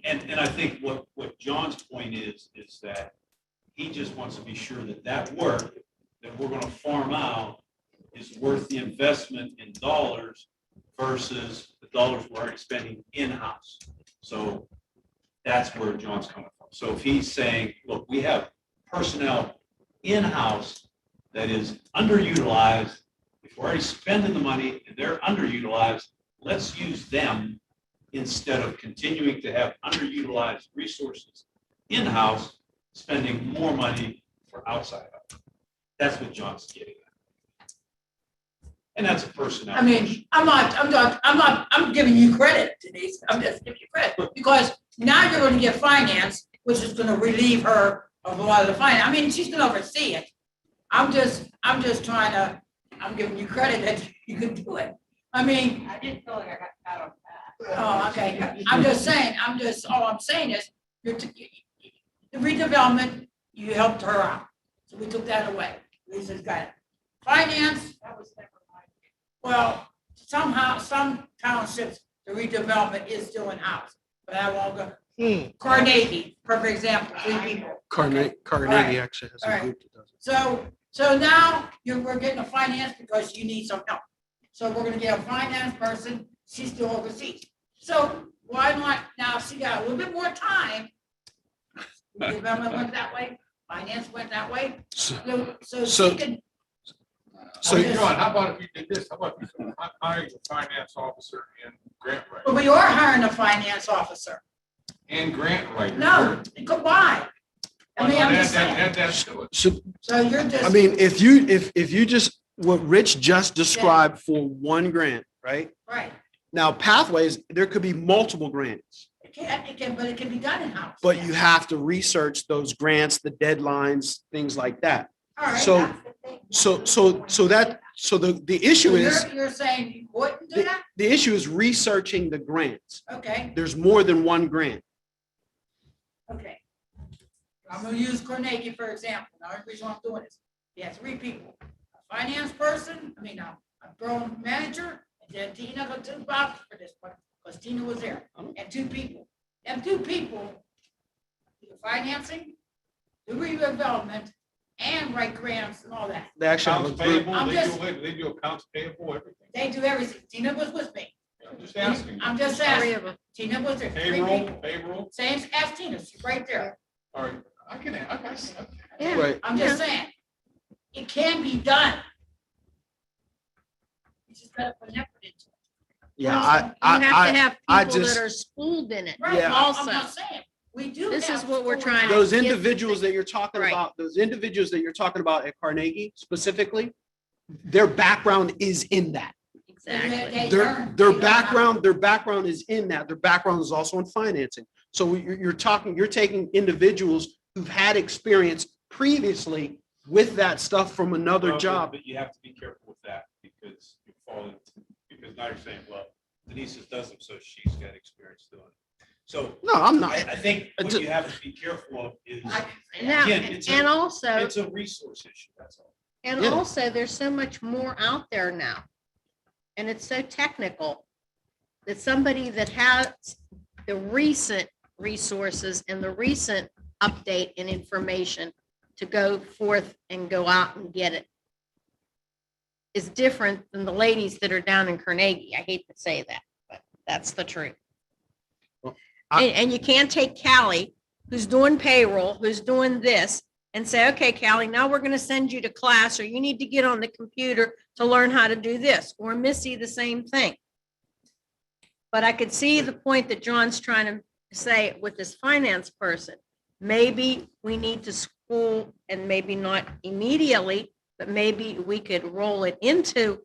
And I think what John's point is that he just wants to be sure that that work that we're going to farm out is worth the investment in dollars versus the dollars we're already spending in-house. So that's where John's coming from. So if he's saying, look, we have personnel in-house that is underutilized, if we're already spending the money and they're underutilized, let's use them instead of continuing to have underutilized resources in-house, spending more money for outside help. That's what John's getting at. And that's a personnel. I mean, I'm giving you credit, Denise. I'm just giving you credit because now you're gonna get finance, which is gonna relieve her of a lot of the finance. I mean, she's gonna oversee it. I'm just trying to, I'm giving you credit that you can do it. I mean, I didn't feel like I got pat on the back. oh, okay. I'm just saying, all I'm saying is, the redevelopment, you helped her out. So we took that away. Lisa's got it. Finance, That was never my. well, somehow, some townships, the redevelopment is still in-house, but I won't go. Carnegie, perfect example, 3 people. Carnegie Alright. actually has a Alright. group that does it. So now we're getting a finance because you need some help. So we're gonna get a finance person, she still oversees. So why not, now she got a little bit more time. Development went that way, finance went that way, so So- she can. So I'm just- John, how about if you did this? How about if you hire a finance officer and grant But writer? we are hiring a finance officer. And grant writer. No, goodbye. I mean, I'm just saying, Add that to it. so you're just. I mean, if you just, what Rich just described for one grant, right? Right, Now pathways, there could be multiple grants, it can, but it can be done in-house. but you have to research those grants, the deadlines, things like that. All right, so- that's the thing. So the issue So is, you're saying you wouldn't do that? the issue is researching the grants. Okay, There's more than one grant. okay. I'm gonna use Carnegie, for example. Now, the reason why I'm doing this, he had 3 people. A finance person, a borough manager, and then Tina got 2 vouchers for this one, because Tina was there, and 2 people. Them 2 people, do the financing, do redevelopment, and write grants and all that. They actually have a Accounts group. payable, I'm they just- they do accounts payable, everything. They do everything. Tina was with me. I'm just asking. I'm just 3 asking. of them. Tina was there. 3 Payroll, people. payroll, Same as Tina, she's right there. all right, I can, okay. Yeah. Right. I'm just saying, it can be done. You just gotta put an effort into it. Yeah, Well, I, You have to I, have I people just- that are schooled in it. Right, Yeah. I'm not saying, we do. This is have what we're school trying to- those Yes. individuals that you're talking Right. about, those individuals that you're talking about at Carnegie specifically, their background is in that. Exactly. They Their, learn. their They learn how. background is in that. Their background is also in financing. So you're taking individuals who've had experience previously with that stuff from another Well, job. But you have to be careful with that because you fall into, because now you're saying, well, Denise does them, so she's got experience doing it. So No, I'm not. I think I what ju- you have to be careful of is, Now, Again, it's a- and also, it's a resource issue, that's all. and Yeah. also, there's so much more out there now. And it's so technical that somebody that has the recent resources and the recent update and information to go forth and go out and get it is different than the ladies that are down in Carnegie. I hate to say that, but that's the truth. Well, I- And you can't take Callie, who's doing payroll, who's doing this, and say, okay, Callie, now we're going to send you to class, or you need to get on the computer to learn how to do this, or Missy, the same thing. But I could see the point that John's trying to say with this finance person. Maybe we need to school, and maybe not immediately, but maybe we could roll it into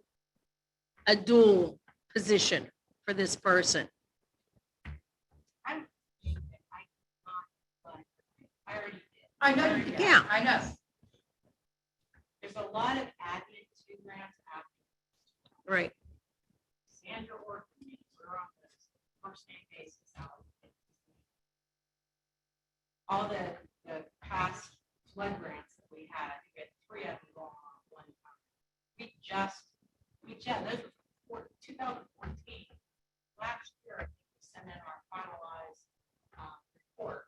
a dual position for this person. I know you did. Yeah. I know. There's a lot of admin to grants out. Right. Sandra or me, we're on the first name basis out. All the past flood grants that we had, we had 3 of them going on at one time. Those were 2014. Last year, I think we sent in our finalized report.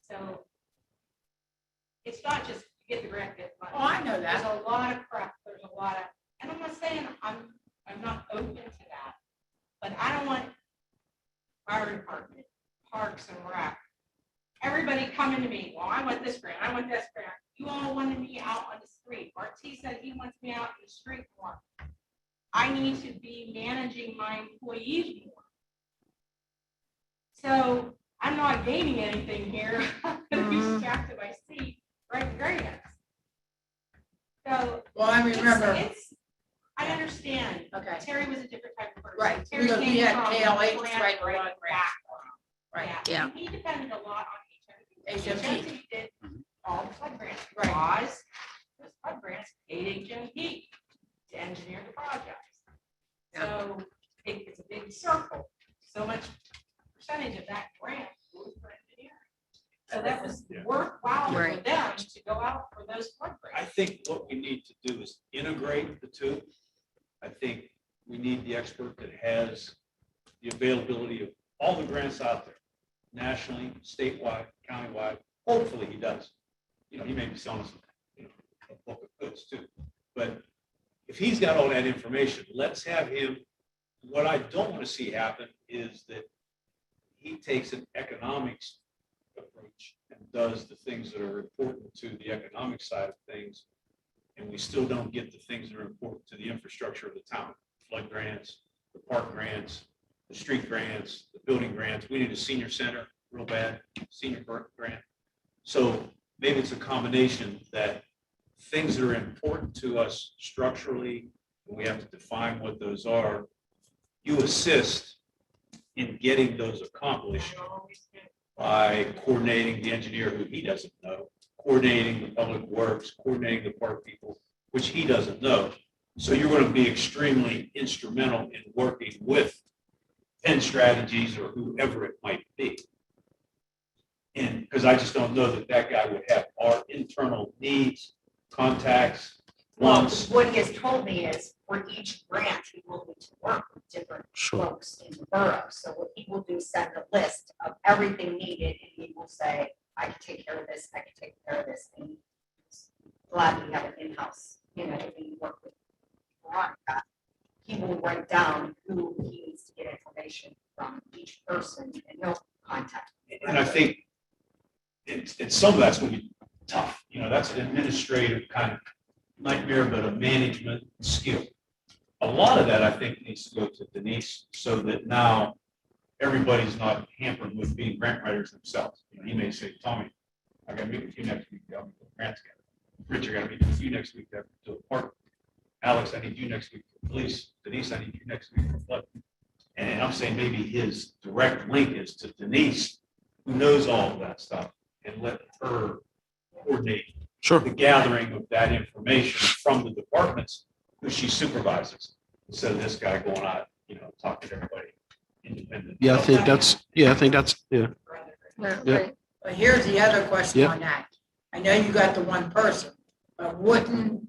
So it's not just you get the grant, get money. Oh, I know that. There's a lot of crap, there's a lot of, and I'm not saying I'm not open to that, but I don't want fire department, parks and rec, everybody coming to me, well, I want this grant, I want this grant. You all wanted me out on the street. RT said he wants me out in the street more. I need to be managing my employees more. So I'm not gaining anything here. I'm gonna be strapped to my seat, writing grants. So. Well, I remember, I understand. okay, Terry was a different type of person. Right, Terry because we came had from a KLH grant writing a lot of writing grants. background. right. Yeah. He depended a lot on HMP. HMP. HMP did all the flood grants. Right. Oz, those flood grants paid HMP to engineer the projects. So it's a big circle. So much percentage of that grant goes for engineering. So that was worthwhile for Right. them to go out for those flood I grants. think what we need to do is integrate the two. I think we need the expert that has the availability of all the grants out there, nationally, statewide, countywide. Hopefully he does. You know, he may be selling some, a book of goods too. But if he's got all that information, let's have him. What I don't want to see happen is that he takes an economics approach and does the things that are important to the economic side of things. And we still don't get the things that are important to the infrastructure of the town, flood grants, the park grants, the street grants, the building grants. We need a senior center real bad, senior grant. So maybe it's a combination that things that are important to us structurally, we have to define what those are. You assist in getting those accomplished by coordinating the engineer who he doesn't know, coordinating the public works, coordinating the park people, which he doesn't know. So you're going to be extremely instrumental in working with Penn Strategies or whoever it might be. And because I just don't know that that guy would have our internal needs, contacts, Well, wants. what he has told me is for each grant, he will need to work with different folks in the borough. So what he will do is send a list of everything needed and he will say, I can take care of this, I can take care of this. And he's glad we have an in-house, we work with Veronica. He will write down who he needs to get information from each person and he'll contact. And I think it's some of that's gonna be tough, that's an administrative kind of nightmare, but a management skill. A lot of that, I think, needs to go to Denise, so that now everybody's not hampered with being grant writers themselves. He may say, Tommy, I gotta meet with you next week, I'll put grants together. Rich, I gotta meet with you next week, to do a park. Alex, I need you next week for police. Denise, I need you next week for flood. And I'm saying maybe his direct link is to Denise, who knows all of that stuff, and let her coordinate the gathering of that information from the departments who she supervises, instead of this guy going out, talking to everybody independent. Yeah, I think that's, yeah. But here's the other question Yeah. on that. I know you got the one person, but wouldn't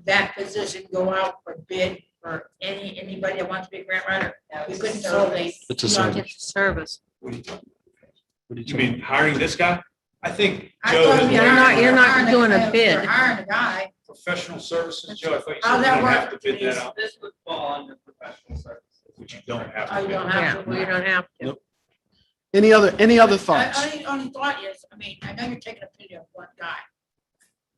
that position go out for bid for anybody that wants to be a grant writer? We couldn't solely. It's a service. It's a service. What do you mean, hiring this guy? I think I Joe thought has we You're were not- been you're not hiring doing a we're bid. Hiring a guy. professional services, Joe. I thought you How's said that you don't have work, to bid that Denise? out, This would fall under professional services. which you don't have Oh, to you bid. don't Yeah, have to. we don't have to. Any other thoughts? Only thought is, I know you're taking opinion of one guy.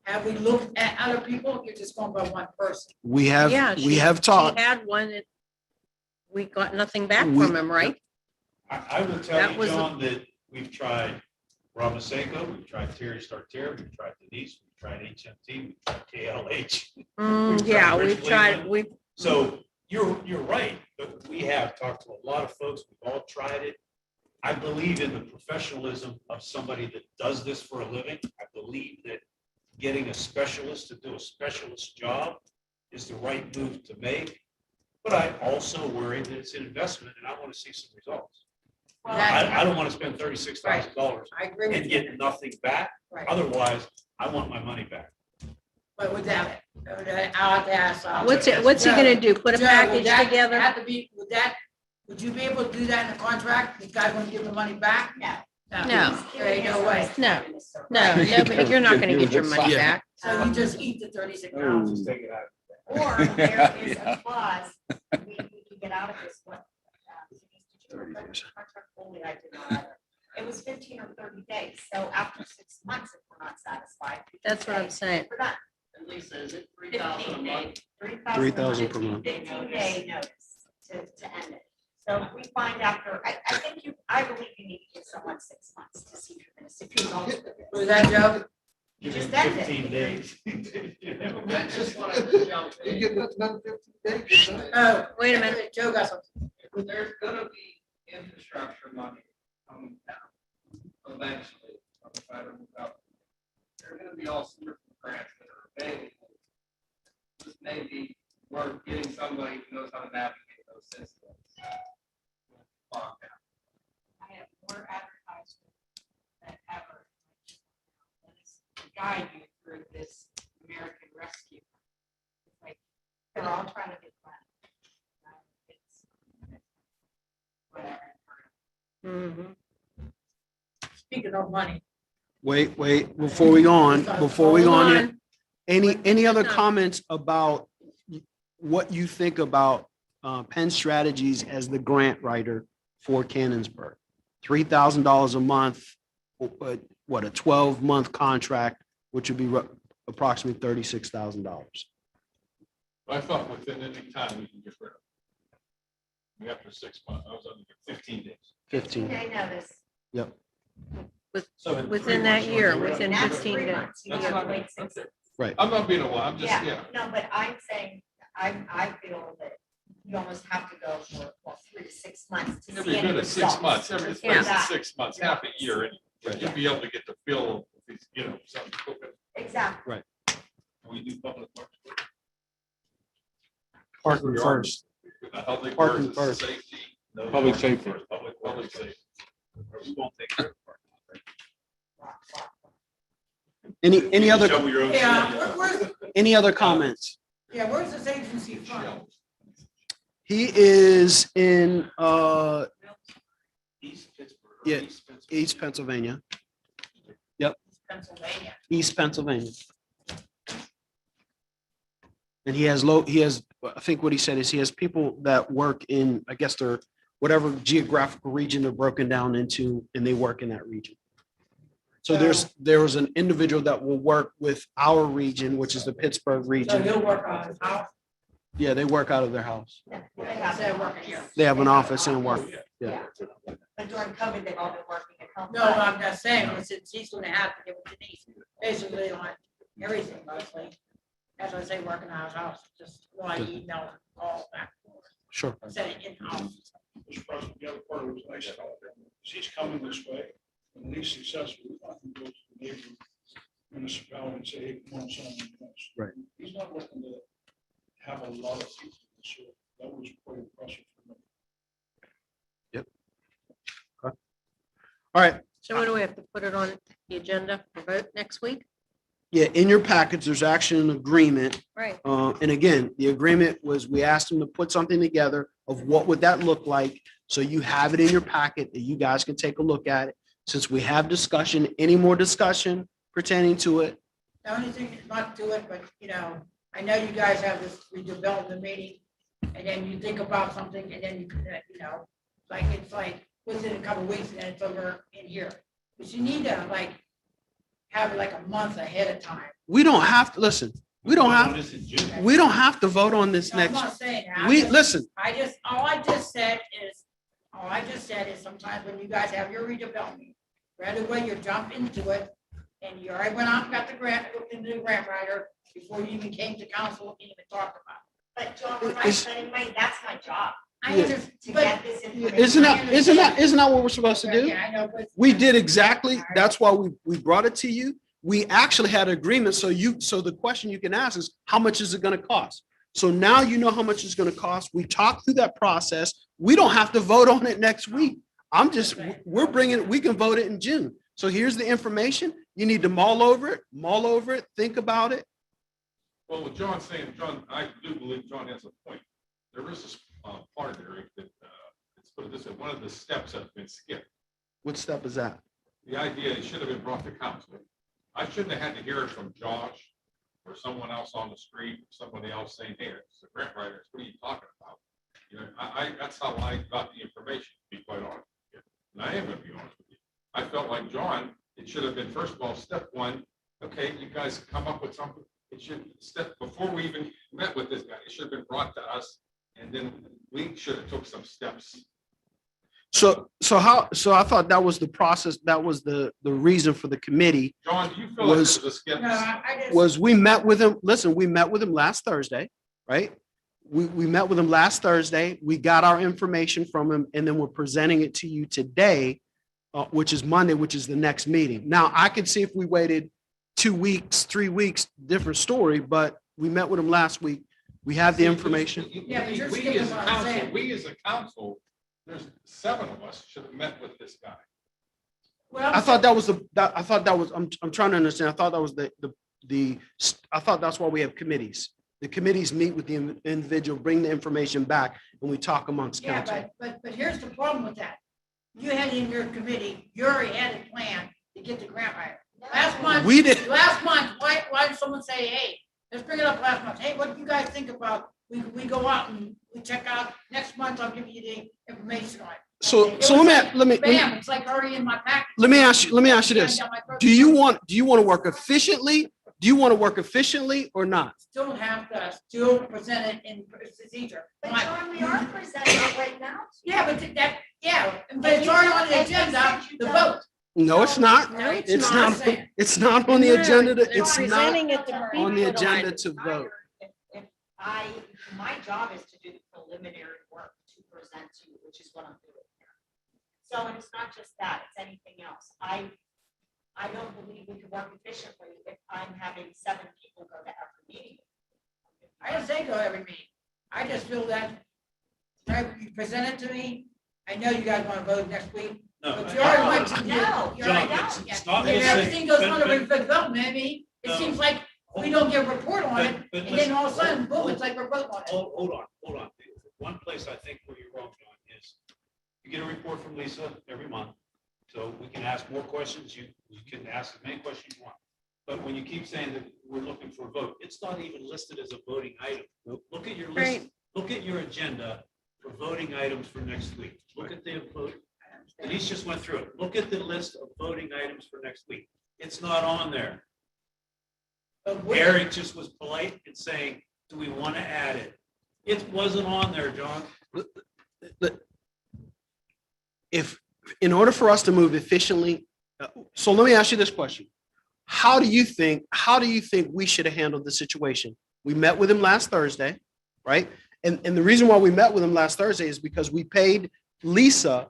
Have we looked at other people? You're just going by one person. We Yeah, have she talked. had one that we got nothing back We- from him, right? I will tell That you, was a- John, that we've tried Rob Masenko, we've tried Terry Starter, we've tried Denise, we've tried HMT, we've tried KLH. Yeah, Rich we've tried, Leland. we've, So you're right, but we have talked to a lot of folks, we've all tried it. I believe in the professionalism of somebody that does this for a living. I believe that getting a specialist to do a specialist job is the right move to make. But I also worry that it's an investment and I want to see some results. I don't want to spend $36,000 I agree with and you. get nothing back. Right. Otherwise, I want my money back. But with that, I'll have to ask. what's he gonna do? Put a Joe, package would that together? Have to be, would you be able to do that in the contract? This guy's gonna give the money back? No. No. There ain't no way. No. No, nobody, you're not gonna get your money Yeah. back. So you just eat the 36,000. Just take it out. Or there is a clause, we can get out of this one. Only I did not either. It was 15 or 30 days, so after 6 months, if we're not satisfied. we can That's what say, I'm saying. We're done. And Lisa, is it 3,000 a month? 3,000 per month. 15-day notice to end it. So if we find after, I think I believe you need to give someone 6 months to see if you're gonna see results. Was that Joe? You just Give end him it. 15 days. I just wanted to jump You in. get another 15 days. Oh, Wait a minute. Joe got something. There's gonna be infrastructure money coming down eventually from the federal government. There are gonna be all sorts of grants that are available. This may be worth getting somebody who knows how to navigate those systems. I have more advertisement than ever. And it's to guide you through this American Rescue. It's like, they're all trying to get money. It's whatever. Mhm. Speaking of money. Wait, before we go on, Hold on. any other comments about what you think about Penn Strategies as the grant writer for Canonsburg? $3,000 a month, what, a 12-month contract, which would be approximately $36,000. I thought within any time we can get rid of it. After 6 months, I was under 15 days. 15. Day notice. Yep. So in 3 Within that months, year, we'll get rid of within it. That's 15 3 days. months. You That's have to fine. wait 6 months. I'm not being a while, I'm just, Yeah, no, but I'm saying, I feel that you almost have to go for, 3 to 6 months to see Every any bit of 6 results. months, every Yeah. place is 6 months, half a year, and you'll be able to get the feel of these, something. Exactly. We do public works. Parking first. Public Parking works, first. safety. No, Public parking safety. first, Public Public works. safety. We won't take care of parking. Any other, Shovel your own Yeah, snow. any other comments? where's this agency from? He is in, East Pittsburgh. Yeah. East Pennsylvania, Pennsylvania. East Pennsylvania. And he has, I think what he said is he has people that work in, I guess they're whatever geographical region they're broken down into, and they work in that region. So there was an individual that will work with our region, which is the Pittsburgh So region. he'll work on his house. Yeah, they work out of their house. Instead of working here. They have an office and work. Yeah. But during COVID, they've all been working at home. No, I'm just saying, since he's gonna have to give it to Denise, basically on everything mostly. As I say, working out his house, just like email and call back. Sure. Instead of in-house. Mr. President, the other part was nice about it. He's coming this way, and he's successful. I can go to the neighboring municipality and say, hey, come on, someone else. Right. He's not looking to have a lot of people, so that was quite impressive for me. All right. So when do we have to put it on the agenda for vote next week? Yeah, in your package, there's actually an agreement. Right. And again, the agreement was, we asked them to put something together of what would that look like? So you have it in your packet that you guys can take a look at it. Since we have discussion, any more discussion pertaining to it? The only thing, not to it, but I know you guys have this redevelopment meeting, and then you think about something, and then it's like within a couple of weeks, and then it's over in here. But you need to have it like a month ahead of time. We don't have to, listen, we don't have to vote on this No, I'm next. not saying that. Listen, All I just said is sometimes when you guys have your redevelopment, right away you jump into it, and you already went out and got the grant, looked into the grant writer before you even came to council and even talked about it. But John, when I spend money, that's my job, I Yeah. understand, to but get this information. isn't that what we're supposed to do? Yeah, I know, but. We did exactly, that's why we brought it to you. We actually had agreement, so the question you can ask is, how much is it gonna cost? So now you know how much it's gonna cost. We talked through that process. We don't have to vote on it next week. We can vote it in June. So here's the information. You need to mull over it, think about it. Well, what John's saying, John, I do believe John has a point. There is this part there that, let's put it this way, one of the steps has been skipped. What step is that? The idea, it should have been brought to council. I shouldn't have had to hear it from Josh or someone else on the street, somebody else saying, hey, it's the grant writers, what are you talking about? That's how I got the information, to be quite honest with you. And I am gonna be honest with you. I felt like John, it should have been, first of all, step one, okay, you guys come up with something. It should, before we even met with this guy, it should have been brought to us, and then we should have took some steps. So I thought that was the process, that was the reason for the committee. John, do you feel like Was- this is a skip? No, I just. Was we met with him, listen, we met with him last Thursday, right? We met with him last Thursday, we got our information from him, and then we're presenting it to you today, which is Monday, which is the next meeting. Now, I could see if we waited 2 weeks, 3 weeks, different story, but we met with him last week. We have the information. Yeah, but you're We skipping as a what I'm council, saying. we as a council, there's 7 of us should have met with this guy. I thought that was I'm trying to understand. I thought that was I thought that's why we have committees. The committees meet with the individual, bring the information back, and we talk amongst Yeah, council. but here's the problem with that. You had in your committee, you already had a plan to get the grant writer. Last month. We did. Last month, why did someone say, hey, let's bring it up last month. Hey, what do you guys think about, we go out and we check out, next month I'll give you the information on it. So It was let like, me Bam, it's like already in my package. let me ask you this. Do you want to work efficiently? Do you want to work efficiently or not? Still have to still present it in procedure. But Like, John, we are presenting it right now. Yeah, but but it's already on the agenda, the vote. No, it's not. No, It's not. not. It's not on the agenda. They're It's not presenting it to on the people. agenda to vote. If my job is to do the preliminary work to present to you, which is what I'm doing here. So, and it's not just that, it's anything else. I don't believe we can work efficiently if I'm having 7 people go to every meeting. I didn't say go every meeting. I just feel that, right, you present it to me. I know you guys want to vote next week. No, But you already went to. No, you John, already- it's not. If gonna say- everything goes on but- to development, I mean, it No. seems like we don't get a report on it, but and then all of a sudden, listen, boom, it's like we're voting on it. Hold on. One place I think where you're wrong, John, is you get a report from Lisa every month. So we can ask more questions. You can ask as many questions you want. But when you keep saying that we're looking for a vote, it's not even listed as a voting item. Look at your list, look at your agenda for voting items for next week. Look at the vote. Denise just went through it. Look at the list of voting items for next week. It's not on there. But what- Eric just was polite in saying, do we want to add it? It wasn't on there, John. If, in order for us to move efficiently, so let me ask you this question. How do you think we should have handled the situation? We met with him last Thursday, right? And the reason why we met with him last Thursday is because we paid Lisa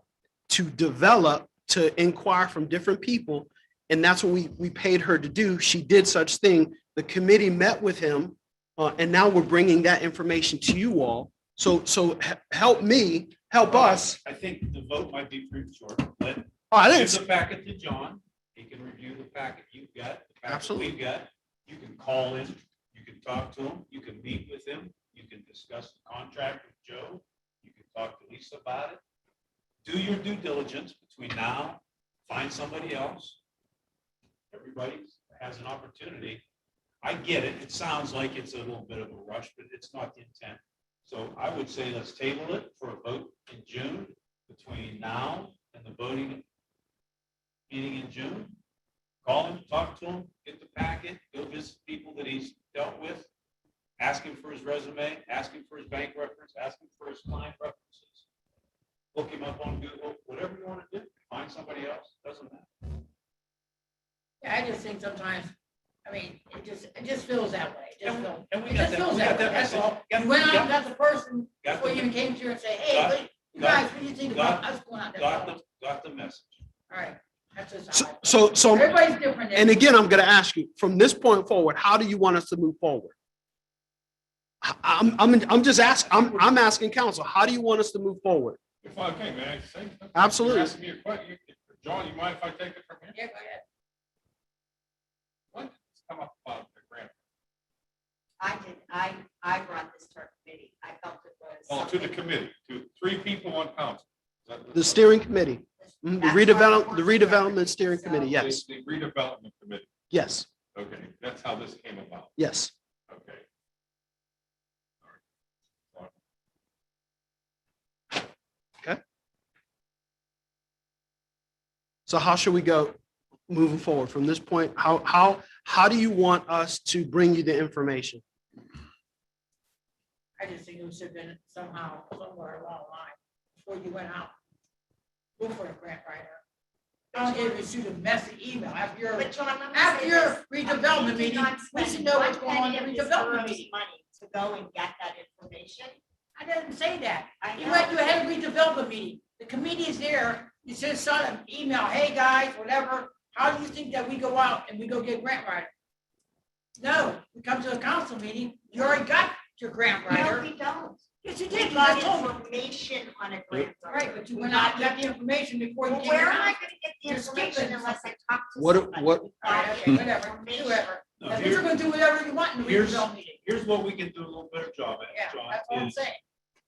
to develop, to inquire from different people. And that's what we paid her to do. She did such thing. The committee met with him, and now we're bringing that information to you all. So help me, help us. I think the vote might be premature. Let I give think the packet to John. He can review the packet you've got, the packet Absolutely. we've got. You can call in, you can talk to him, you can meet with him, you can discuss the contract with Joe. You can talk to Lisa about it. Do your due diligence between now, find somebody else. Everybody has an opportunity. I get it. It sounds like it's a little bit of a rush, but it's not the intent. So I would say let's table it for a vote in June between now and the voting meeting in June. Call him, talk to him, get the packet, go visit people that he's dealt with, ask him for his resume, ask him for his bank reference, ask him for his client references. Look him up on Google, whatever you want to do. Find somebody else, doesn't matter. Yeah, I just think sometimes, I mean, it just feels that way. It just feels- And we it got just that, feels we got way. that That's message. all. Got- You went out got- and got the person got before the- you even came here and say, hey, got- wait, you got- guys, what do you think got- about us going out there? Got the message. All right, that's just. how I feel. so. Everybody's different. And again, I'm going to ask you, from this point forward, how do you want us to move forward? I'm just asking, I'm asking council, how do you want us to move forward? If I can, may I say something? Absolutely. You're asking me a question. John, you mind if I take it from here? Yeah, go ahead. What did this come up about the grant? I brought this to our committee. I felt it was. Oh, to the something- committee, to 3 people on council. Is that- The steering committee, the That's why I redevelopment, the wanted to redevelopment steering so- committee, yes, The redevelopment committee. yes, Okay, that's how this came about. yes. Okay. So how should we go moving forward from this point? How do you want us to bring you the information? I just think it should have been somehow, somewhere along the line, before you went out. Look for a grant writer. Don't give you shoot a messy email after your, But John, let me after say your this. redevelopment We did meeting, not we spend should know what's one going on penny in of the this redevelopment borough's meeting. money to go and get that information. I didn't say that. I You know. went, you had a redevelopment meeting. The committee is there. You should have sent an email, hey, guys, whatever. How do you think that we go out and we go get grant writer? No, we come to a council meeting. You already got your grant No, writer. we don't. Yes, you We did. You got just told me. information on a grant. Right, but you We went out and got got the information before you Well, came where am I around. gonna get the You're information stupid. unless I talk to What- somebody? what- We All right, got okay, the whatever, information. whoever. No, Now, you're gonna do whatever you want in the Here's- redevelopment meeting. Here's what we can do a little better job Yeah, at, John, that's what I'm is saying.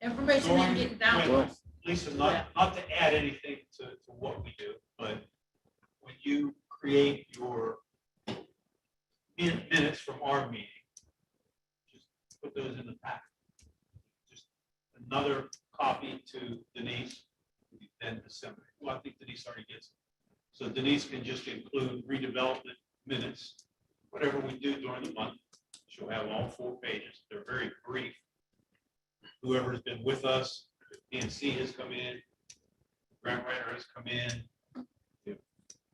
Information ain't getting down to us. Lisa, not to add anything to what we do, but when you create your minutes from our meeting, just put those in the packet. Just another copy to Denise, then disseminate. Well, I think Denise already gets it. So Denise can just include redevelopment minutes, whatever we do during the month. She'll have all 4 pages. They're very brief. Whoever's been with us, PNC has come in, grant writer has come in,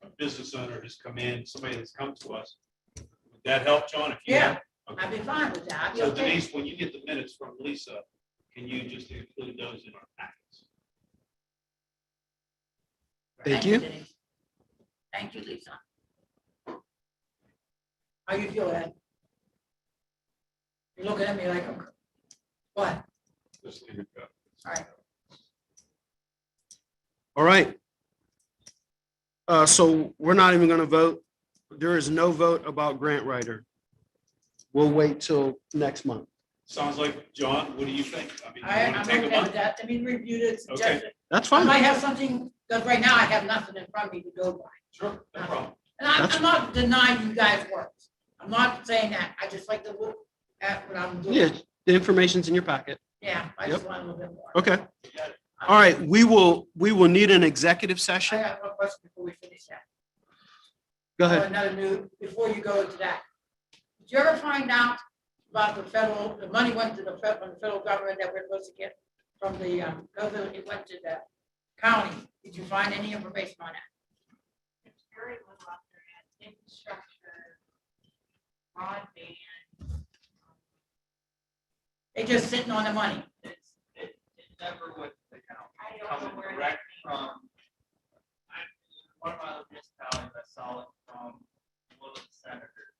a business owner has come in, somebody that's come to us. Would that help, John? If you have- I'd Okay. be fine with that. I'd be So okay. Denise, when you get the minutes from Lisa, can you just include those in our packets? Thank you. Denise. Thank you, Lisa. How you feel, Ed? You're looking at me like, what? Just leave it go. All right. All right. So we're not even gonna vote. There is no vote about grant writer. We'll wait till next month. Sounds like, John, what do you think? I mean, you I'm want to take okay a with month? that. I mean, reviewed it, suggested. That's I might fine. have something, because right now I have nothing in front of me to go by. Sure, no problem. And I'm, That's- I'm not denying you guys work. I'm not saying that. I just like to look at what I'm doing. Yeah, the information's in your packet. Yeah, I just want a little bit more. Okay. All right, we will need an executive I session. got one question before we finish that. Go ahead. Another new, before you go into that. Did you ever find out about the money went to the federal government that we're supposed to get from the, it went to the county? Did you find any information on that? Very little out there, infrastructure, broadband. They just sitting on the money. It never went to the county. I don't know Coming where that direct came from. one of my other municipalities, I saw it from one of the senators.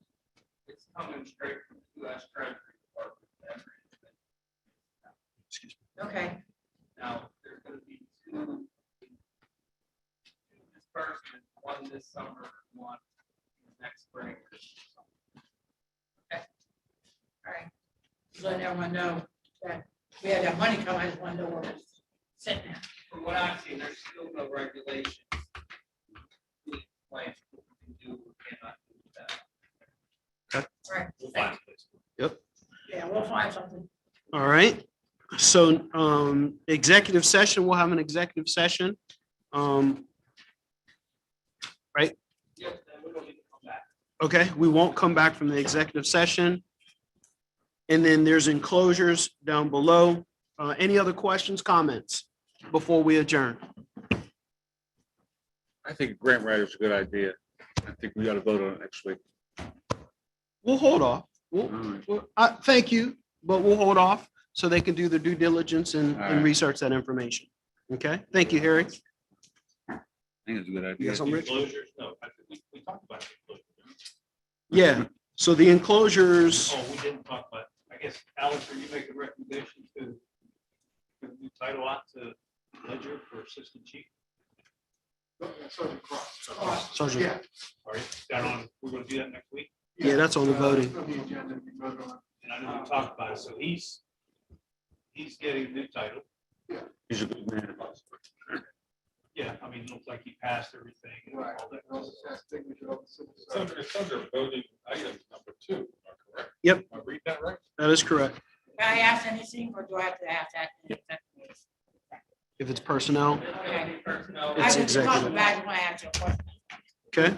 It's coming straight from the US Treasury Department. Okay, Now, there's gonna be two disbursements, one this summer, one next spring. all right. Just letting everyone know that we had that money coming. I just want to know where it's sitting at. From what I've seen, there's still no regulations. Like, what we can do, we cannot do that. All right, We'll thank find you. a place. Yeah, we'll find something. All right. So executive session, we'll have an executive session. Yep, then we don't need to come back. Okay, we won't come back from the executive session. And then there's enclosures down below. Any other questions, comments before we adjourn? I think grant writer's a good idea. I think we got to vote on it next week. We'll hold off. Thank you, but we'll hold off so they can do their due diligence and All right. research that information. Okay, thank you, Harry. I think it's a good You idea. got something, Rich? Enclosures, no, I think we talked about the enclosures. Yeah, so the enclosures, Oh, we didn't talk about, I guess, Alex, are you making recommendations to give the title out to Ledger for assistant chief? Sergeant Cross. Sergeant, Yeah. Are you down on, we're gonna do that next week? Yeah, that's on the voting. It's on the agenda to be voted on. And I know we talked about it, so he's getting a new title. He's a good man. Yeah, I mean, it looks like he passed everything and all that. And also has signature of the civil It's under, service. it's under voting item number 2, am I correct? Yep. Am I read that right? That is correct. Can I ask anything or do I have to ask that? If it's personnel, Okay. Personnel. I It's just talked executive. about it when I asked you a question. okay?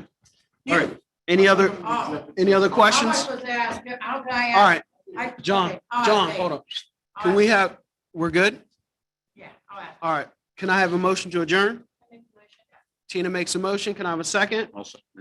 All right, any other questions? How am I supposed to ask? How can I ask? All right, I- John, okay, all right, John, thank hold you. on. Can we have, we're good? Yeah, I'll ask. All right, can I have a motion to adjourn? Tina makes a motion. Can I have a second? Also.